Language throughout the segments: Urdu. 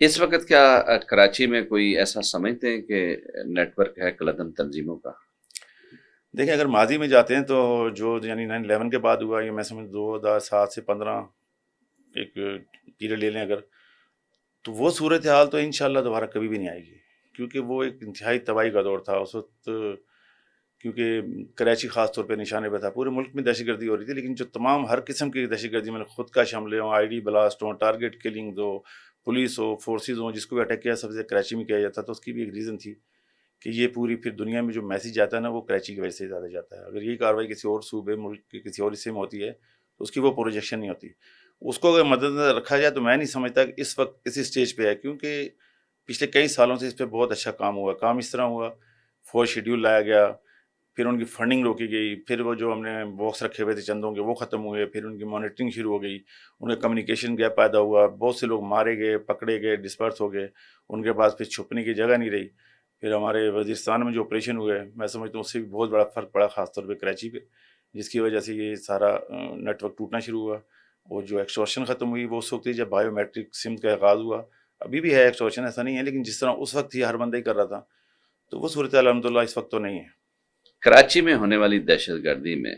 اس وقت کیا کراچی میں کوئی ایسا سمجھتے ہیں کہ نیٹ ورک ہے قلعدم تنظیموں کا؟ دیکھیں اگر ماضی میں جاتے ہیں تو جو یعنی 9/11 کے بعد ہوا، یہ میں سمجھ 2007 سے 15 ایک پیریڈ لے لیں اگر، تو وہ صورتحال تو انشاءاللہ دوبارہ کبھی بھی نہیں آئے گی، کیونکہ وہ ایک انتہائی تباہی کا دور تھا اس وقت. کیونکہ کراچی خاص طور پہ نشانے پہ تھا، پورے ملک میں دہشت گردی ہو رہی تھی، لیکن جو تمام ہر قسم کی دہشت گردی میں خود کش حملے ہوں، آئی ڈی بلاسٹ ہوں، ٹارگٹ کلنگ ہو، پولیس ہو، فورسز ہوں، جس کو بھی اٹیک کیا سب سے کراچی میں کیا جاتا، تو اس کی بھی ایک ریزن تھی کہ یہ پوری پھر دنیا میں جو میسیج جاتا ہے نا وہ کراچی کی وجہ سے زیادہ جاتا ہے. اگر یہ کاروائی کسی اور صوبے ملک کے کسی اور حصے میں ہوتی ہے تو اس کی وہ پروجیکشن نہیں ہوتی. اس کو اگر مد نظر رکھا جائے تو میں نہیں سمجھتا کہ اس وقت اسی اسٹیج پہ ہے، کیونکہ پچھلے کئی سالوں سے اس پہ بہت اچھا کام ہوا. کام اس طرح ہوا، فوج شیڈیول لایا گیا، پھر ان کی فنڈنگ روکی گئی، پھر وہ جو ہم نے باکس رکھے ہوئے تھے چندوں کے وہ ختم ہوئے، پھر ان کی مانیٹرنگ شروع ہو گئی، ان کا کمیونیکیشن گیپ پیدا ہوا، بہت سے لوگ مارے گئے، پکڑے گئے، ڈسپرس ہو گئے، ان کے پاس پھر چھپنے کی جگہ نہیں رہی. پھر ہمارے وزیرستان میں جو آپریشن ہوئے، میں سمجھتا ہوں اس سے بھی بہت بڑا فرق پڑا، خاص طور پہ کراچی پہ، جس کی وجہ سے یہ سارا نیٹ ورک ٹوٹنا شروع ہوا. اور جو ایکسٹورشن ختم ہوئی وہ اس وقت ہی جب بایو میٹرک سم کا آغاز ہوا. ابھی بھی ہے ایکسٹورشن، ایسا نہیں ہے، لیکن جس طرح اس وقت ہی ہر بندہ ہی کر رہا تھا، تو وہ صورت الحمدللہ اس وقت تو نہیں ہے. کراچی میں ہونے والی دہشت گردی میں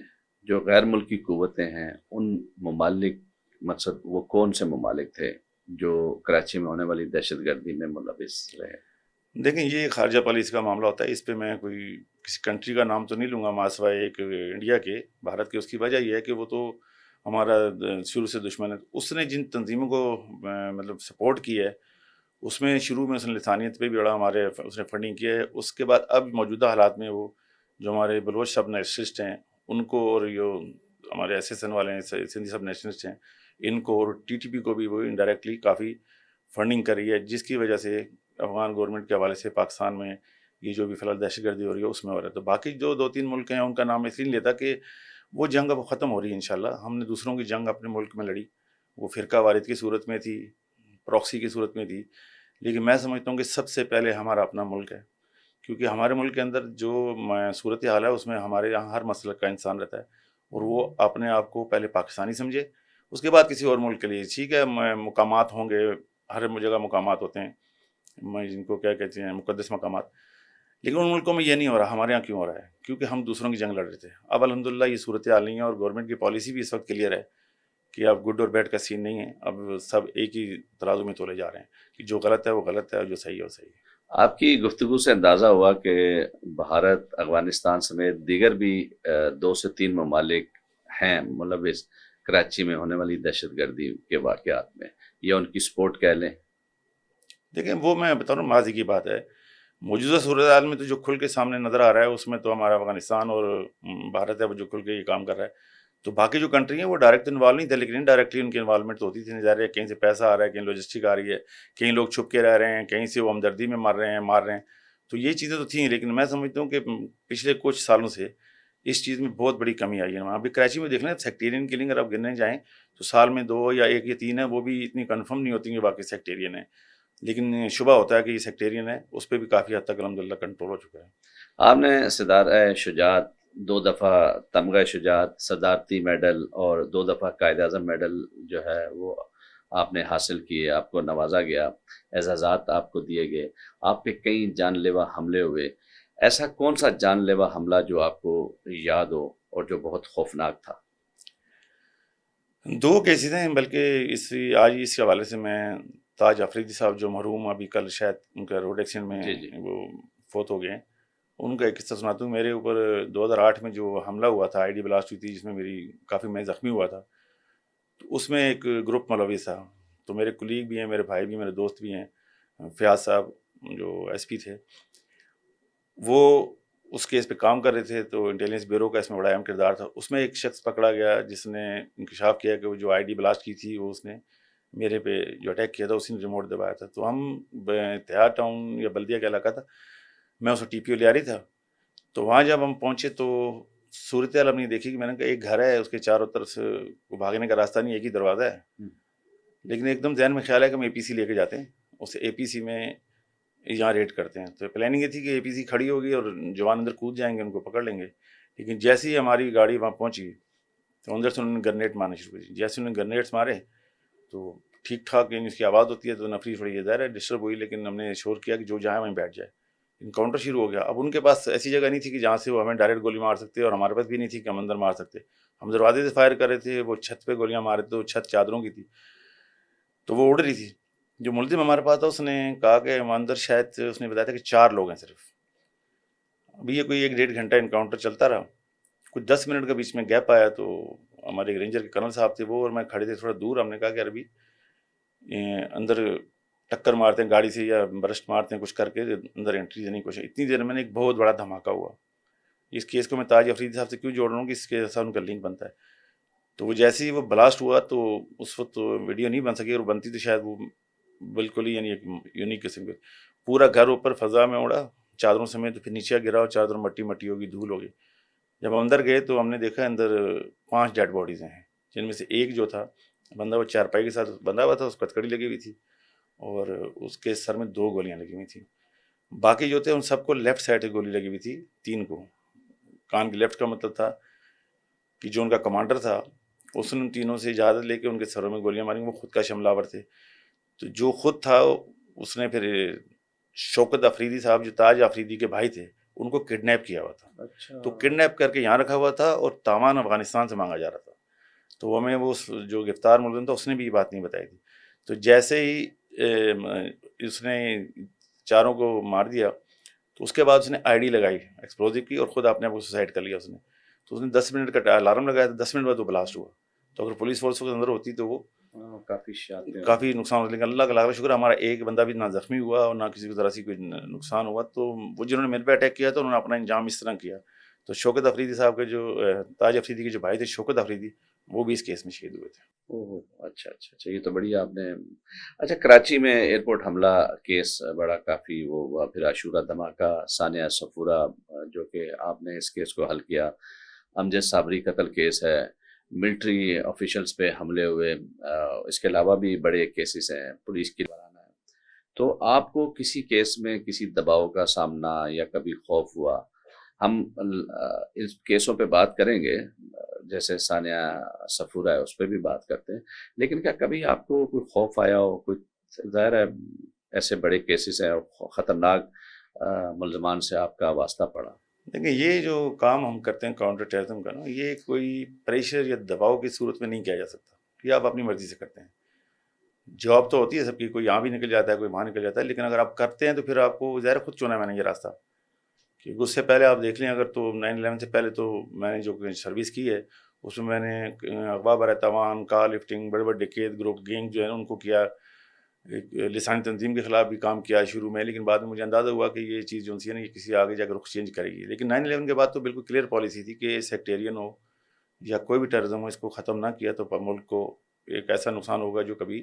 جو غیر ملکی قوتیں ہیں، ان ممالک مقصد وہ کون سے ممالک تھے جو کراچی میں ہونے والی دہشت گردی میں ملوث رہے؟ دیکھیں یہ خارجہ پالیسی کا معاملہ ہوتا ہے، اس پہ میں کوئی کسی کنٹری کا نام تو نہیں لوں گا ماں سوائے ایک انڈیا کے، بھارت کے. اس کی وجہ یہ ہے کہ وہ تو ہمارا شروع سے دشمن ہے. اس نے جن تنظیموں کو مطلب سپورٹ کی ہے، اس میں شروع میں اس نے لسانیت پہ بھی بڑا ہمارے اس نے فنڈنگ کی ہے. اس کے بعد اب موجودہ حالات میں وہ جو ہمارے بلوچ سب نیشنلسٹ ہیں ان کو، اور جو ہمارے ایس ایس این والے ہیں سندھی سب نیشنلسٹ ہیں ان کو، اور ٹی ٹی پی کو بھی وہ انڈائریکٹلی کافی فنڈنگ کر رہی ہے، جس کی وجہ سے افغان گورنمنٹ کے حوالے سے پاکستان میں یہ جو بھی فی الحال دہشت گردی ہو رہی ہے اس میں ہو رہا ہے. تو باقی جو 2-3 ملک ہیں ان کا نام اس لیے نہیں لیتا کہ وہ جنگ اب ختم ہو رہی ہے انشاءاللہ. ہم نے دوسروں کی جنگ اپنے ملک میں لڑی، وہ فرقہ وارث کی صورت میں تھی، پراکسی کی صورت میں تھی، لیکن میں سمجھتا ہوں کہ سب سے پہلے ہمارا اپنا ملک ہے، کیونکہ ہمارے ملک کے اندر جو صورت حال ہے اس میں ہمارے یہاں ہر مسلک کا انسان رہتا ہے، اور وہ اپنے آپ کو پہلے پاکستانی سمجھے، اس کے بعد کسی اور ملک کے لیے. ٹھیک ہے مقامات ہوں گے، ہر جگہ مقامات ہوتے ہیں جن کو کیا کہتے ہیں مقدس مقامات، لیکن ان ملکوں میں یہ نہیں ہو رہا. ہمارے یہاں کیوں ہو رہا ہے؟ کیونکہ ہم دوسروں کی جنگ لڑ رہے تھے. اب الحمدللہ یہ صورتحال نہیں ہے، اور گورنمنٹ کی پالیسی بھی اس وقت کلیئر ہے کہ اب گڈ اور بیڈ کا سین نہیں ہے. اب سب ایک ہی ترازو میں تولے جا رہے ہیں کہ جو غلط ہے وہ غلط ہے اور جو صحیح ہے وہ صحیح ہے. آپ کی گفتگو سے اندازہ ہوا کہ بھارت، افغانستان سمیت دیگر بھی 2 سے 3 ممالک ہیں ملوث کراچی میں ہونے والی دہشت گردی کے واقعات میں، یا ان کی سپورٹ کہہ لیں. دیکھیں وہ میں بتا رہا ہوں ماضی کی بات ہے. موجودہ صورتحال میں تو جو کھل کے سامنے نظر آ رہا ہے اس میں تو ہمارا افغانستان اور بھارت ہے وہ جو کھل کے یہ کام کر رہا ہے. تو باقی جو کنٹری ہیں وہ ڈائریکٹ انوالو نہیں تھے، لیکن انڈائریکٹلی ان کی انوالومنٹ تو ہوتی تھی. ظاہر ہے کہیں سے پیسہ آ رہا ہے، کہیں لاجسٹک آ رہی ہے، کہیں لوگ چھپ کے رہ رہے ہیں، کہیں سے وہ ہمدردی میں مار رہے ہیں. تو یہ چیزیں تو تھیں، لیکن میں سمجھتا ہوں کہ پچھلے کچھ سالوں سے اس چیز میں بہت بڑی کمی آئی ہے. ابھی کراچی میں دیکھ لیں سیکٹیرین کلنگ اگر آپ گننے جائیں تو سال میں 2 یا 1 یا 3 ہیں، وہ بھی اتنی کنفرم نہیں ہوتی کہ باقی سیکٹیرین ہیں، لیکن شبہ ہوتا ہے کہ یہ سیکٹیرین ہے. اس پہ بھی کافی حد تک الحمدللہ کنٹرول ہو چکا ہے. آپ نے صدارہ شجاعت، 2 دفعہ تمغہ شجاعت، صدارتی میڈل اور 2 دفعہ قائد اعظم میڈل جو ہے وہ آپ نے حاصل کیے، آپ کو نوازا گیا، اعزازات آپ کو دیے گئے، آپ پہ کئی جان لیوا حملے ہوئے. ایسا کون سا جان لیوا حملہ جو آپ کو یاد ہو اور جو بہت خوفناک تھا؟ 2 کیسز ہیں، بلکہ آج اس کے حوالے سے میں تاج افریدی صاحب جو مرحوم ابھی کل شاید ان کا روڈ ایکسیڈنٹ جی جی. میں وہ فوت ہو گئے ہیں، ان کا ایک قصہ سناتا ہوں. میرے اوپر 2008 میں جو حملہ ہوا تھا، آئی ڈی بلاسٹ ہوئی تھی جس میں میں زخمی ہوا تھا، تو اس میں ایک گروپ ملوث تھا. تو میرے کلیگ بھی ہیں، میرے بھائی بھی، میرے دوست بھی ہیں. فیاض صاحب جو ایس پی تھے وہ اس کیس پہ کام کر رہے تھے، تو انٹیلیجنس بیورو کا اس میں بڑا اہم کردار تھا. اس میں ایک شخص پکڑا گیا جس نے انکشاف کیا کہ وہ جو آئی ڈی بلاسٹ کی تھی وہ اس نے میرے پہ جو اٹیک کیا تھا اسی نے ریموٹ دبایا تھا. تو ہم اتحاد ٹاؤن یا بلدیہ کا علاقہ تھا، میں اسے ٹی پی او لے آ رہی تھا. تو وہاں جب ہم پہنچے تو صورتحال ہم نے دیکھی کہ میں نے کہا ایک گھر ہے، اس کے چاروں طرف سے وہ بھاگنے کا راستہ نہیں، ایک ہی دروازہ ہے. لیکن ایک دم ذہن میں خیال ہے کہ ہم اے پی سی لے کے جاتے ہیں، اسے اے پی سی میں یہاں ریڈ کرتے ہیں. تو پلاننگ یہ تھی کہ اے پی سی کھڑی ہوگی اور جوان اندر کود جائیں گے، ان کو پکڑ لیں گے. لیکن جیسے ہی ہماری گاڑی وہاں پہنچی تو اندر سے انہوں نے گرنیٹ مارنے شروع کر دی. جیسے انہوں نے گرنیٹس مارے تو ٹھیک ٹھاک یعنی اس کی آواز ہوتی ہے تو نفری تھوڑی یہ ظاہر ہے ڈسٹرب ہوئی، لیکن ہم نے شور کیا کہ جو جائے وہیں بیٹھ جائے. انکاؤنٹر شروع ہو گیا. اب ان کے پاس ایسی جگہ نہیں تھی کہ جہاں سے وہ ہمیں ڈائریکٹ گولی مار سکتے، اور ہمارے پاس بھی نہیں تھی کہ ہم اندر مار سکتے. ہم دروازے سے فائر کر رہے تھے، وہ چھت پہ گولیاں مار رہے تھے. وہ چھت چادروں کی تھی تو وہ اڑ رہی تھی. جو ملزم ہمارے پاس تھا اس نے کہا کہ ہم اندر شاید اس نے بتایا تھا کہ 4 لوگ ہیں صرف. ابھی یہ کوئی 1-1.5 گھنٹہ انکاؤنٹر چلتا رہا. کچھ 10 منٹ کا بیچ میں گیپ آیا تو ہمارے رینجر کے کرنل صاحب تھے، وہ اور میں کھڑے تھے تھوڑا دور. ہم نے کہا کہ عربی اندر ٹکر مارتے ہیں گاڑی سے یا برسٹ مارتے ہیں، کچھ کر کے اندر انٹری دینے کی کوشش. اتنی دیر میں ایک بہت بڑا دھماکہ ہوا. اس کیس کو میں تاج افریدی صاحب سے کیوں جوڑ رہا ہوں کہ اس کے ساتھ ان کا لنک بنتا ہے. تو وہ جیسے ہی وہ بلاسٹ ہوا تو اس وقت تو ویڈیو نہیں بن سکی، اور بنتی تو شاید وہ بالکل ہی یعنی ایک یونیک قسم کے پورا گھر اوپر فضا میں اڑا چادروں سمیت، پھر نیچے گرا اور چادر مٹی مٹی ہوگی، دھول ہوگی. جب ہم اندر گئے تو ہم نے دیکھا اندر 5 ڈیڈ باڈیز ہیں، جن میں سے ایک جو تھا بندہ وہ چارپائی کے ساتھ بندھا ہوا تھا، اس کو ہتھکڑی لگی ہوئی تھی اور اس کے سر میں 2 گولیاں لگی ہوئی تھیں. باقی جو تھے ان سب کو لیفٹ سائڈ سے گولی لگی ہوئی تھی، 3 کو. کان کے لیفٹ کا مطلب تھا کہ جو ان کا کمانڈر تھا اس نے ان تینوں سے اجازت لے کے ان کے سروں میں گولیاں ماری. وہ خود کا حملہ آور تھے. تو جو خود تھا اس نے پھر شوکت افریدی صاحب جو تاج افریدی کے بھائی تھے ان کو کڈنیپ کیا ہوا تھا. تو کڈنیپ کر کے یہاں رکھا ہوا تھا اور تاوان افغانستان سے مانگا جا رہا تھا. تو ہمیں وہ جو گرفتار ملزم تھا اس نے بھی یہ بات نہیں بتائی تھی. تو جیسے ہی اس نے 4 کو مار دیا تو اس کے بعد اس نے آئی ڈی لگائی ایکسپلوزو کی اور خود اپنے آپ کو سوسائڈ کر لیا اس نے. تو اس نے 10 منٹ کا الارم لگایا تھا، 10 منٹ بعد وہ بلاسٹ ہوا. تو اگر پولیس فورس کے اندر ہوتی تو وہ کافی نقصان ہوتا. لیکن اللہ کا لاکھ شکر ہمارا ایک بندہ بھی نہ زخمی ہوا اور نہ کسی کو ذرا سی کوئی نقصان ہوا. تو وہ جنہوں نے میرے پہ اٹیک کیا تو انہوں نے اپنا انجام اس طرح کیا. تو شوکت افریدی صاحب کے جو تاج افریدی کے جو بھائی تھے شوکت افریدی، وہ بھی اس کیس میں شہید ہوئے تھے. اچھا، یہ تو بڑھیا آپ نے. اچھا، کراچی میں ایئرپورٹ حملہ کیس بڑا کافی وہ ہوا، پھر عاشورہ دھماکہ، ثانیہ صفورہ جو کہ آپ نے اس کیس کو حل کیا، امجد صابری قتل کیس ہے، ملٹری آفیشلز پہ حملے ہوئے، اس کے علاوہ بھی بڑے کیسز ہیں پولیس کی وارانہ ہے. تو آپ کو کسی کیس میں کسی دباؤ کا سامنا یا کبھی خوف ہوا؟ ہم اس کیسوں پہ بات کریں گے، جیسے ثانیہ صفورہ ہے اس پہ بھی بات کرتے ہیں، لیکن کیا کبھی آپ کو کوئی خوف آیا ہو؟ کوئی ظاہر ہے ایسے بڑے کیسز ہیں اور خطرناک ملزمان سے آپ کا واسطہ پڑا. دیکھیں یہ جو کام ہم کرتے ہیں کاؤنٹر ٹیررزم کا نا، یہ کوئی پریشر یا دباؤ کی صورت میں نہیں کیا جا سکتا. یہ آپ اپنی مرضی سے کرتے ہیں. جاب تو ہوتی ہے سب کی، کوئی یہاں بھی نکل جاتا ہے کوئی وہاں نکل جاتا ہے، لیکن اگر آپ کرتے ہیں تو پھر آپ کو ظاہر خود چنا ہے میں نے یہ راستہ. کیونکہ اس سے پہلے آپ دیکھ لیں اگر تو 9/11 سے پہلے تو میں نے جو سروس کی ہے اس میں نے اغوا برائے تاوان، کار لفٹنگ، بڑے بڑے ڈکیت گروپ گینگ جو ہے ان کو کیا. ایک لسانی تنظیم کے خلاف بھی کام کیا شروع میں، لیکن بعد میں مجھے اندازہ ہوا کہ یہ چیز جو ہے نا یہ کسی آگے جا کے رخ چینج کرے گی. لیکن 9/11 کے بعد تو بالکل کلیئر پالیسی تھی کہ سیکٹیرین ہو یا کوئی بھی ٹیررزم ہو، اس کو ختم نہ کیا تو ملک کو ایک ایسا نقصان ہوگا جو کبھی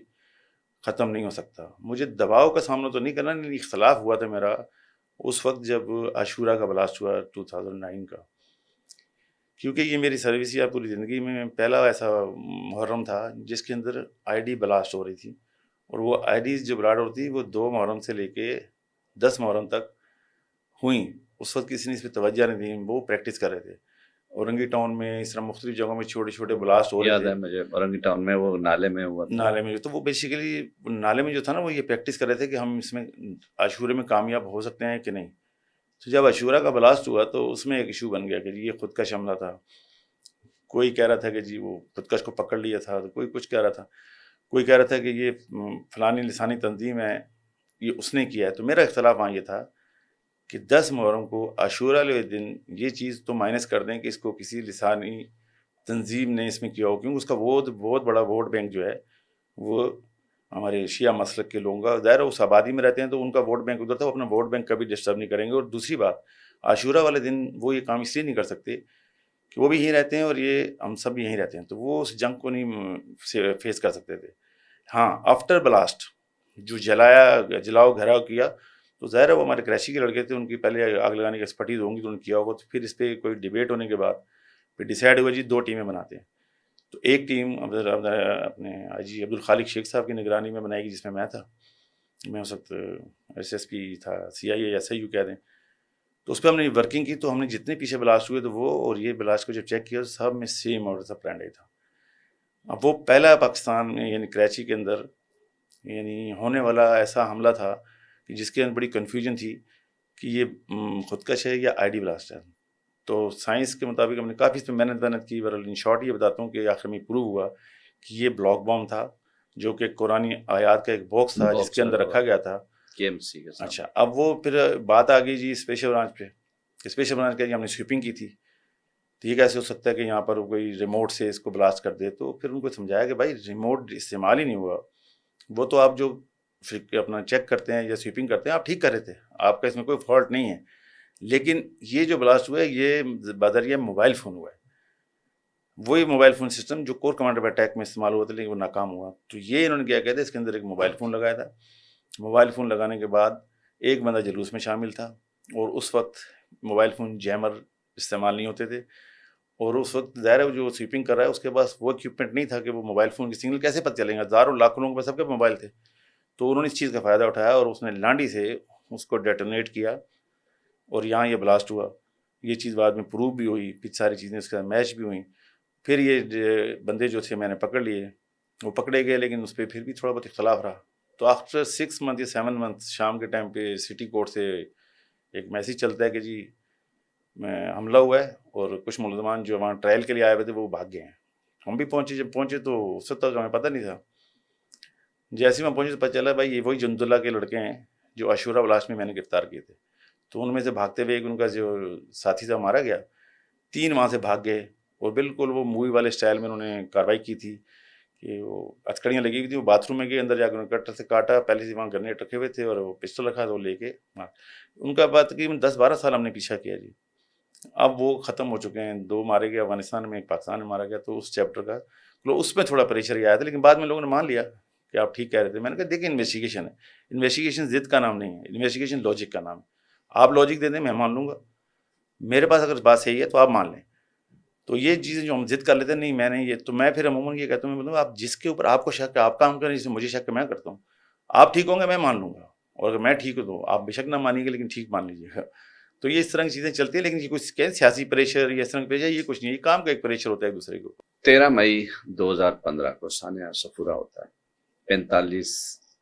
ختم نہیں ہو سکتا. مجھے دباؤ کا سامنا تو نہیں کرنا، لیکن اختلاف ہوا تھا میرا اس وقت جب عاشورہ کا بلاسٹ ہوا 2009 کا. کیونکہ یہ میری سروس یا پوری زندگی میں پہلا ایسا محرم تھا جس کے اندر آئی ڈی بلاسٹ ہو رہی تھی. اور وہ آئی ڈیز جو بلاسٹ ہوتی وہ 2 محرم سے لے کے 10 محرم تک ہوئیں. اس وقت کسی نے اس پہ توجہ نہیں دی، وہ پریکٹس کر رہے تھے. اورنگی ٹاؤن میں اس طرح مختلف جگہوں میں چھوٹے چھوٹے بلاسٹ ہو رہے یاد تھے. ہے مجھے اورنگی ٹاؤن میں وہ نالے میں ہوا تھا. نالے میں تو وہ بیسیکلی نالے میں جو تھا نا وہ یہ پریکٹس کر رہے تھے کہ ہم اس میں عاشورے میں کامیاب ہو سکتے ہیں کہ نہیں. تو جب عاشورہ کا بلاسٹ ہوا تو اس میں ایک ایشو بن گیا کہ جی یہ خودکش حملہ تھا. کوئی کہہ رہا تھا کہ جی وہ خودکش کو پکڑ لیا تھا، تو کوئی کچھ کہہ رہا تھا، کوئی کہہ رہا تھا کہ یہ فلانی لسانی تنظیم ہے یہ اس نے کیا ہے. تو میرا اختلاف وہاں یہ تھا کہ 10 محرم کو عاشورہ والے دن یہ چیز تو مائنس کر دیں کہ اس کو کسی لسانی تنظیم نے اس میں کیا ہو، کیونکہ اس کا بہت بڑا ووٹ بینک جو ہے وہ ہمارے شیعہ مسلک کے لوگوں کا. ظاہر اس آبادی میں رہتے ہیں تو ان کا ووٹ بینک ادھر تھا، وہ اپنا ووٹ بینک کبھی ڈسٹرب نہیں کریں گے. اور دوسری بات عاشورہ والے دن وہ یہ کام اس لیے نہیں کر سکتے کہ وہ بھی یہیں رہتے ہیں اور یہ ہم سب بھی یہیں رہتے ہیں، تو وہ اس جنگ کو نہیں فیس کر سکتے تھے. ہاں آفٹر بلاسٹ جو جلاؤ گھراؤ کیا تو ظاہر ہے وہ ہمارے کراچی کے لڑکے تھے، ان کی پہلے آگ لگانے کی ایکسپرٹیز ہوں گی تو انہوں نے کیا ہوگا. تو پھر اس پہ کوئی ڈیبیٹ ہونے کے بعد پھر ڈیسائیڈ ہوا جی 2 ٹیمیں بناتے ہیں. تو ایک ٹیم اپنے آئی جی عبدالخالق شیخ صاحب کی نگرانی میں بنائی گئی جس میں میں تھا. میں اس وقت SSP تھا، CIA SIU کہہ دیں. تو اس پہ ہم نے ورکنگ کی. تو ہم نے جتنے پیچھے بلاسٹ ہوئے تو وہ اور یہ بلاسٹ کو جب چیک کیا سب میں سیم آرڈر آف پلان تھا. اب وہ پہلا پاکستان میں یعنی کراچی کے اندر یعنی ہونے والا ایسا حملہ تھا کہ جس کے اندر بڑی کنفیوژن تھی کہ یہ خودکش ہے یا آئی ڈی بلاسٹ ہے. تو سائنس کے مطابق ہم نے کافی اس میں محنت کی. ان شارٹ یہ بتاتا ہوں کہ آخر میں پروو ہوا کہ یہ بلاک بام تھا جو کہ قرآن آیات کا ایک باکس تھا جس کے اندر رکھا گیا تھا KMC کے ساتھ. اچھا اب وہ پھر بات آ گئی جی اسپیشل برانچ پہ. اسپیشل برانچ کہ ہم نے سویپنگ کی تھی تو یہ کیسے ہو سکتا ہے کہ یہاں پر کوئی ریموٹ سے اس کو بلاسٹ کر دے. تو پھر ان کو سمجھایا کہ بھائی ریموٹ استعمال ہی نہیں ہوا, وہ تو آپ جو اپنا چیک کرتے ہیں یا سویپنگ کرتے ہیں آپ ٹھیک کر رہے تھے, آپ کا اس میں کوئی فالٹ نہیں ہے. لیکن یہ جو بلاسٹ ہوا ہے یہ بذریعہ موبائل فون ہوا ہے, وہی موبائل فون سسٹم جو کور کمانڈر پہ اٹیک میں استعمال ہوا تھا لیکن وہ ناکام ہوا. تو یہ انہوں نے کیا کہتے ہیں اس کے اندر ایک موبائل فون لگایا تھا. موبائل فون لگانے کے بعد ایک بندہ جلوس میں شامل تھا اور اس وقت موبائل فون جیمر استعمال نہیں ہوتے تھے, اور اس وقت ظاہر ہے جو سویپنگ کر رہا ہے اس کے پاس وہ اکوپمنٹ نہیں تھا کہ وہ موبائل فون کی سگنل کیسے پتہ چلیں گا, ہزاروں لاکھوں لوگوں کے پاس سب کے موبائل تھے. تو انہوں نے اس چیز کا فائدہ اٹھایا اور اس نے لانڈی سے اس کو ڈیٹونیٹ کیا اور یہاں یہ بلاسٹ ہوا. یہ چیز بعد میں پروو بھی ہوئی, پھر ساری چیزیں اس کے ساتھ میچ بھی ہوئیں. پھر یہ بندے جو تھے میں نے پکڑ لیے, وہ پکڑے گئے لیکن اس پہ پھر بھی تھوڑا بہت اختلاف رہا. تو آفٹر 6 منتھ یا 7 منتھ شام کے ٹائم پہ سٹی کورٹ سے ایک میسیج چلتا ہے کہ جی میں حملہ ہوا ہے اور کچھ ملزمان جو وہاں ٹرائل کے لیے آئے ہوئے تھے وہ بھاگ گئے ہیں. ہم بھی پہنچے, جب پہنچے تو اس وقت تک ہمیں پتہ نہیں تھا. جیسے ہی میں پہنچے تو پتہ چلا بھائی یہ وہی جند اللہ کے لڑکے ہیں جو عاشورہ بلاسٹ میں نے گرفتار کیے تھے. تو ان میں سے بھاگتے ہوئے ایک ان کا جو ساتھی تھا مارا گیا, 3 وہاں سے بھاگ گئے اور بالکل وہ مووی والے اسٹائل میں انہوں نے کارروائی کی تھی کہ وہ ہتھکڑیاں لگی ہوئی تھیں. وہ باتھ روم میں گئے, اندر جا کے کٹر سے کاٹا, پہلے سے وہاں گرنیٹ رکھے ہوئے تھے اور وہ پسٹل رکھا تھا, وہ لے کے ان کا بات تقریباً 10-12 سال ہم نے پیچھا کیا جی. اب وہ ختم ہو چکے ہیں, 2 مارے گئے افغانستان میں, ایک پاکستان میں مارا گیا. تو اس چیپٹر کا اس میں تھوڑا پریشر یہ آیا تھا, لیکن بعد میں لوگوں نے مان لیا کہ آپ ٹھیک کہہ رہے تھے. میں نے کہا دیکھیں انویسٹیگیشن ہے, انویسٹیگیشن ضد کا نام نہیں ہے, انویسٹیگیشن لاجک کا نام ہے. آپ لاجک دے دیں میں مان لوں گا, میرے پاس اگر بات صحیح ہے تو آپ مان لیں. تو یہ چیزیں جو ہم ضد کر لیتے ہیں نہیں میں نے یہ, تو میں پھر عموماً یہ کہتا ہوں میں آپ جس کے اوپر آپ کو شک ہے آپ کام کریں, جس سے مجھے شک ہے میں کرتا ہوں. آپ ٹھیک ہوں گے میں مان لوں گا, اور اگر میں ٹھیک ہوں تو آپ بے شک نہ مانیے گے لیکن ٹھیک مان لیجیے گا. تو یہ اس طرح کی چیزیں چلتی ہیں, لیکن یہ کچھ کہ سیاسی پریشر یا اس طرح کا پریشر یہ کچھ نہیں, یہ کام کا ایک پریشر ہوتا ہے ایک دوسرے کے اوپر. 13 مئی 2015 کو سانحہ صفورہ ہوتا ہے, 45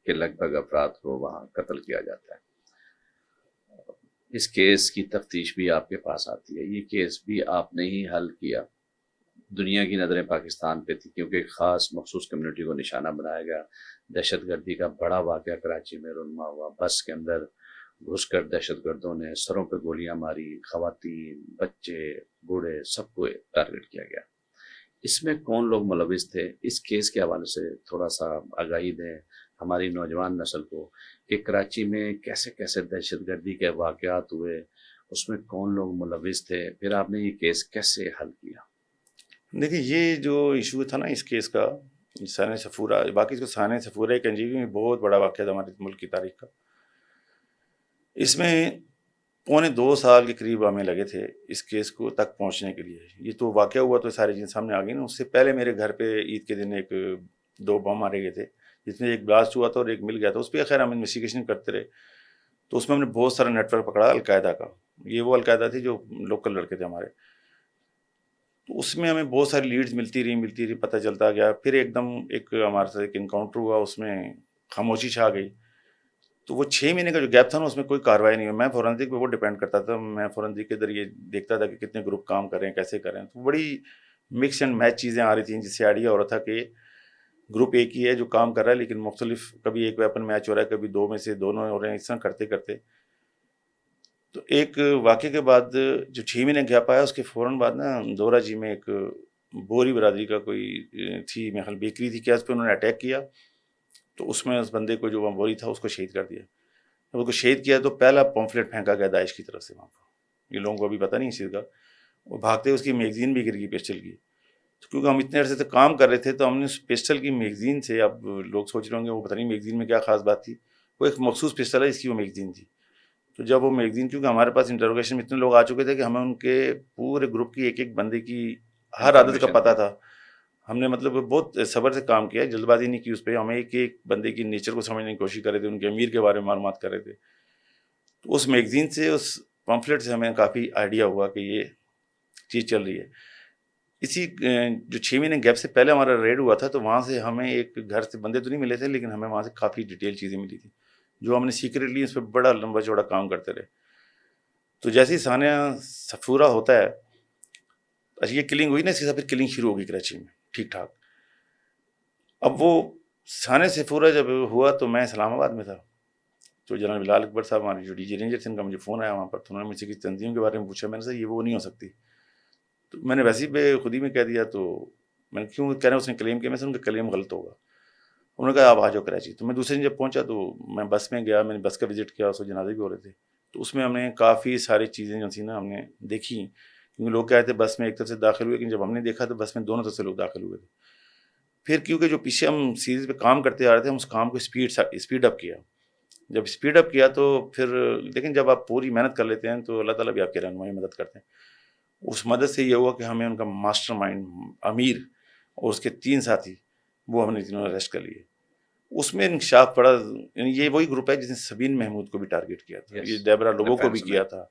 کے لگ بھگ افراد کو وہاں قتل کیا جاتا ہے. اس کیس کی تفتیش بھی آپ کے پاس آتی ہے, یہ کیس بھی آپ نے ہی حل کیا. دنیا کی نظریں پاکستان پہ تھی کیونکہ ایک خاص مخصوص کمیونٹی کو نشانہ بنایا گیا. دہشت گردی کا بڑا واقعہ کراچی میں رونما ہوا, بس کے اندر گھس کر دہشت گردوں نے سروں پہ گولیاں ماری, خواتین, بچے, بوڑھے سب کو ٹارگٹ کیا گیا. اس میں کون لوگ ملوث تھے, اس کیس کے حوالے سے تھوڑا سا آگاہی دیں ہماری نوجوان نسل کو کہ کراچی میں کیسے کیسے دہشت گردی کے واقعات ہوئے, اس میں کون لوگ ملوث تھے, پھر آپ نے یہ کیس کیسے حل کیا. دیکھیے یہ جو ایشو تھا نا اس کیس کا, سانحہ صفورہ, باقی اس کو سانحہ صفورہ ایک NGO میں بہت بڑا واقعہ تھا ہمارے ملک کی تاریخ کا. اس میں 2.25 سال کے قریب ہمیں لگے تھے اس کیس کو تک پہنچنے کے لیے. یہ تو واقعہ ہوا تو ساری چیزیں سامنے آ گئی نا. اس سے پہلے میرے گھر پہ عید کے دن 2 بم مارے گئے تھے, جس میں ایک بلاسٹ ہوا تھا اور ایک مل گیا تھا. اس پہ خیر ہم انویسٹیگیشن کرتے رہے, تو اس میں ہم نے بہت سارا نیٹ ورک پکڑا القاعدہ کا. یہ وہ القاعدہ تھی جو لوکل لڑکے تھے ہمارے. تو اس میں ہمیں بہت ساری لیڈز ملتی رہی, پتہ چلتا گیا. پھر ایک دم ایک ہمارے ساتھ ایک انکاؤنٹر ہوا, اس میں خاموشی چھا گئی. تو وہ 6 مہینے کا جو گیپ تھا نا اس میں کوئی کاروائی نہیں ہوئی. میں فورنزک پہ وہ ڈپینڈ کرتا تھا, میں فورنزک کے ذریعے دیکھتا تھا کہ کتنے گروپ کام کر رہے ہیں, کیسے کر رہے ہیں. تو بڑی مکس اینڈ میچ چیزیں آ رہی تھیں, جس سے آئیڈیا ہو رہا تھا کہ گروپ ایک ہی ہے جو کام کر رہا ہے, لیکن مختلف, کبھی ایک ویپن میچ ہو رہا ہے, کبھی 2 میں سے دونوں ہو رہے ہیں. اس طرح کرتے کرتے تو ایک واقعے کے بعد جو 6 مہینے گیپ آیا, اس کے فوراً بعد نا دورہ جی میں ایک بوری برادری کا کوئی تھی, میرے خیال بیکری تھی کیا, اس پہ انہوں نے اٹیک کیا. تو اس میں اس بندے کو جو وہاں بوری تھا اس کو شہید کر دیا. جب اس کو شہید کیا تو پہلا پمفلٹ پھینکا گیا داعش کی طرف سے وہاں پر. یہ لوگوں کو ابھی پتہ نہیں اس چیز کا. وہ بھاگتے اس کی میگزین بھی گر گئی پسٹل کی. کیونکہ ہم اتنے عرصے سے کام کر رہے تھے تو ہم نے اس پسٹل کی میگزین سے, اب لوگ سوچ رہے ہوں گے وہ پتہ نہیں میگزین میں کیا خاص بات تھی, وہ ایک مخصوص پسٹل ہے, اس کی وہ میگزین تھی. تو جب وہ میگزین, کیونکہ ہمارے پاس انٹروگیشن میں اتنے لوگ آ چکے تھے کہ ہمیں ان کے پورے گروپ کی ایک بندے کی ہر عادت کا پتہ تھا. ہم نے مطلب بہت صبر سے کام کیا, جلد بازی نہیں کی اس پہ. ہمیں ایک بندے کی نیچر کو سمجھنے کی کوشش کر رہے تھے, ان کے امیر کے بارے میں معلومات کر رہے تھے. تو اس میگزین سے, اس پمفلٹ سے ہمیں کافی آئیڈیا ہوا کہ یہ چیز چل رہی ہے. اسی جو 6 مہینے گیپ سے پہلے ہمارا ریڈ ہوا تھا، تو وہاں سے ہمیں ایک گھر سے بندے تو نہیں ملے تھے، لیکن ہمیں وہاں سے کافی ڈیٹیل چیزیں ملی تھی جو ہم نے سیکریٹلی اس پہ بڑا لمبا چوڑا کام کرتے رہے. تو جیسے ہی ثانیہ صفورہ ہوتا ہے، اچھا یہ کلنگ ہوئی نا، اس کے ساتھ پھر کلنگ شروع ہوگی کراچی میں ٹھیک ٹھاک. اب وہ ثانیہ صفورہ جب ہوا تو میں اسلام آباد میں تھا، تو جنرل بلال اکبر صاحب ہمارے جو ڈی جی رینجر تھے، ان کا مجھے فون آیا وہاں پر، تو انہوں نے مجھ سے کسی تنظیم کے بارے میں پوچھا. میں نے کہا یہ وہ نہیں ہو سکتی. تو میں نے ویسے ہی خود ہی میں کہہ دیا. تو میں نے کیوں کہہ رہا ہوں اس نے کلیم کیا؟ میں سے ان کا کلیم غلط ہوگا. انہوں نے کہا آپ آ جاؤ کراچی. تو میں دوسرے دن جب پہنچا تو میں بس میں گیا، میں نے بس کا وزٹ کیا، اس کو جنازے بھی ہو رہے تھے. تو اس میں ہم نے کافی ساری چیزیں جو تھیں نا ہم نے دیکھی، کیونکہ لوگ کہتے تھے بس میں ایک طرف سے داخل ہوئے، لیکن جب ہم نے دیکھا تو بس میں دونوں طرف سے لوگ داخل ہوئے تھے. پھر کیونکہ جو پیچھے ہم سیریز پہ کام کرتے آ رہے تھے، ہم اس کام کو اسپیڈ اپ کیا. جب اسپیڈ اپ کیا تو پھر لیکن جب آپ پوری محنت کر لیتے ہیں تو اللہ تعالیٰ بھی آپ کی رہنمائی مدد کرتے ہیں. اس مدد سے یہ ہوا کہ ہمیں ان کا ماسٹر مائنڈ امیر اور اس کے 3 ساتھی، وہ ہم نے تینوں اریسٹ کر لیے. اس میں انکشاف پڑا، یعنی یہ وہی گروپ ہے جس نے سبین محمود کو بھی ٹارگیٹ کیا تھا، یہ ڈیبرا لوگوں کو بھی کیا تھا.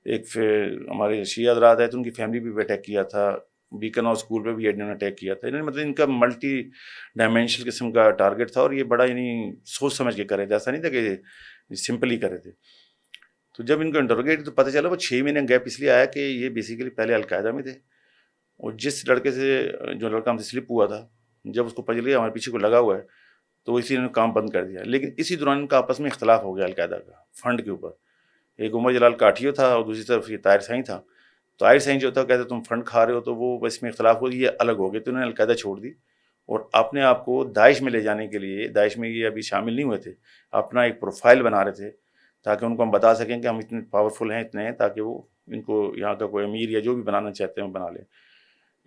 ایک ہمارے شیعہ حضرات ہیں تو ان کی فیملی بھی اٹیک کیا تھا. بیکن اور اسکول پہ بھی انہوں نے اٹیک کیا تھا. مطلب ان کا ملٹی ڈائمینشنل قسم کا ٹارگیٹ تھا، اور یہ بڑا یعنی سوچ سمجھ کے کرے تھے، ایسا نہیں تھا کہ سمپلی کرے تھے. تو جب ان کو انٹروگیٹ تو پتہ چلا وہ 6 مہینے گیپ اس لیے آیا کہ یہ بیسیکلی پہلے القاعدہ میں تھے، اور جس لڑکے سے جو لڑکا ہم سے سلپ ہوا تھا، جب اس کو پتہ چلا ہمارے پیچھے کو لگا ہوا ہے تو اسی نے کام بند کر دیا. لیکن اسی دوران ان کا آپس میں اختلاف ہو گیا القاعدہ کا فنڈ کے اوپر. ایک عمر جلال کاٹھیو تھا اور دوسری طرف یہ طاہر سائیں تھا. طاہر سائیں جو تھا کہتے تم فنڈ کھا رہے ہو، تو وہ اس میں اختلاف ہو گیا، یہ الگ ہو گئے. تو انہوں نے القاعدہ چھوڑ دی اور اپنے آپ کو داعش میں لے جانے کے لیے، داعش میں یہ ابھی شامل نہیں ہوئے تھے، اپنا ایک پروفائل بنا رہے تھے تاکہ ان کو ہم بتا سکیں کہ ہم اتنے پاورفل ہیں، اتنے ہیں، تاکہ وہ ان کو یہاں کا کوئی امیر یا جو بھی بنانا چاہتے ہیں وہ بنا لیں.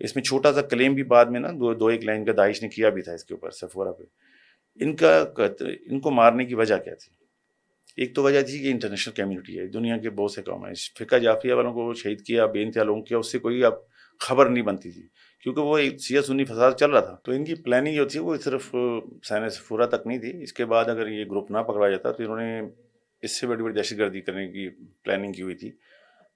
اس میں چھوٹا سا کلیم بھی بعد میں نا دو ایک لائن کا داعش نے کیا بھی تھا اس کے اوپر صفورہ پہ. ان کو مارنے کی وجہ کیا تھی؟ ایک تو وجہ تھی کہ انٹرنیشنل کمیونٹی ہے، دنیا کے بہت سے قوم ہیں، فقہ جعفریہ والوں کو شہید کیا، بے انتہا لوگوں کیا، اس سے کوئی اب خبر نہیں بنتی تھی کیونکہ وہ ایک سیاہ سنی فساد چل رہا تھا. تو ان کی پلاننگ جو تھی وہ صرف ثانیہ صفورہ تک نہیں تھی. اس کے بعد اگر یہ گروپ نہ پکڑا جاتا تو انہوں نے اس سے بڑی دہشت گردی کرنے کی پلاننگ کی ہوئی تھی،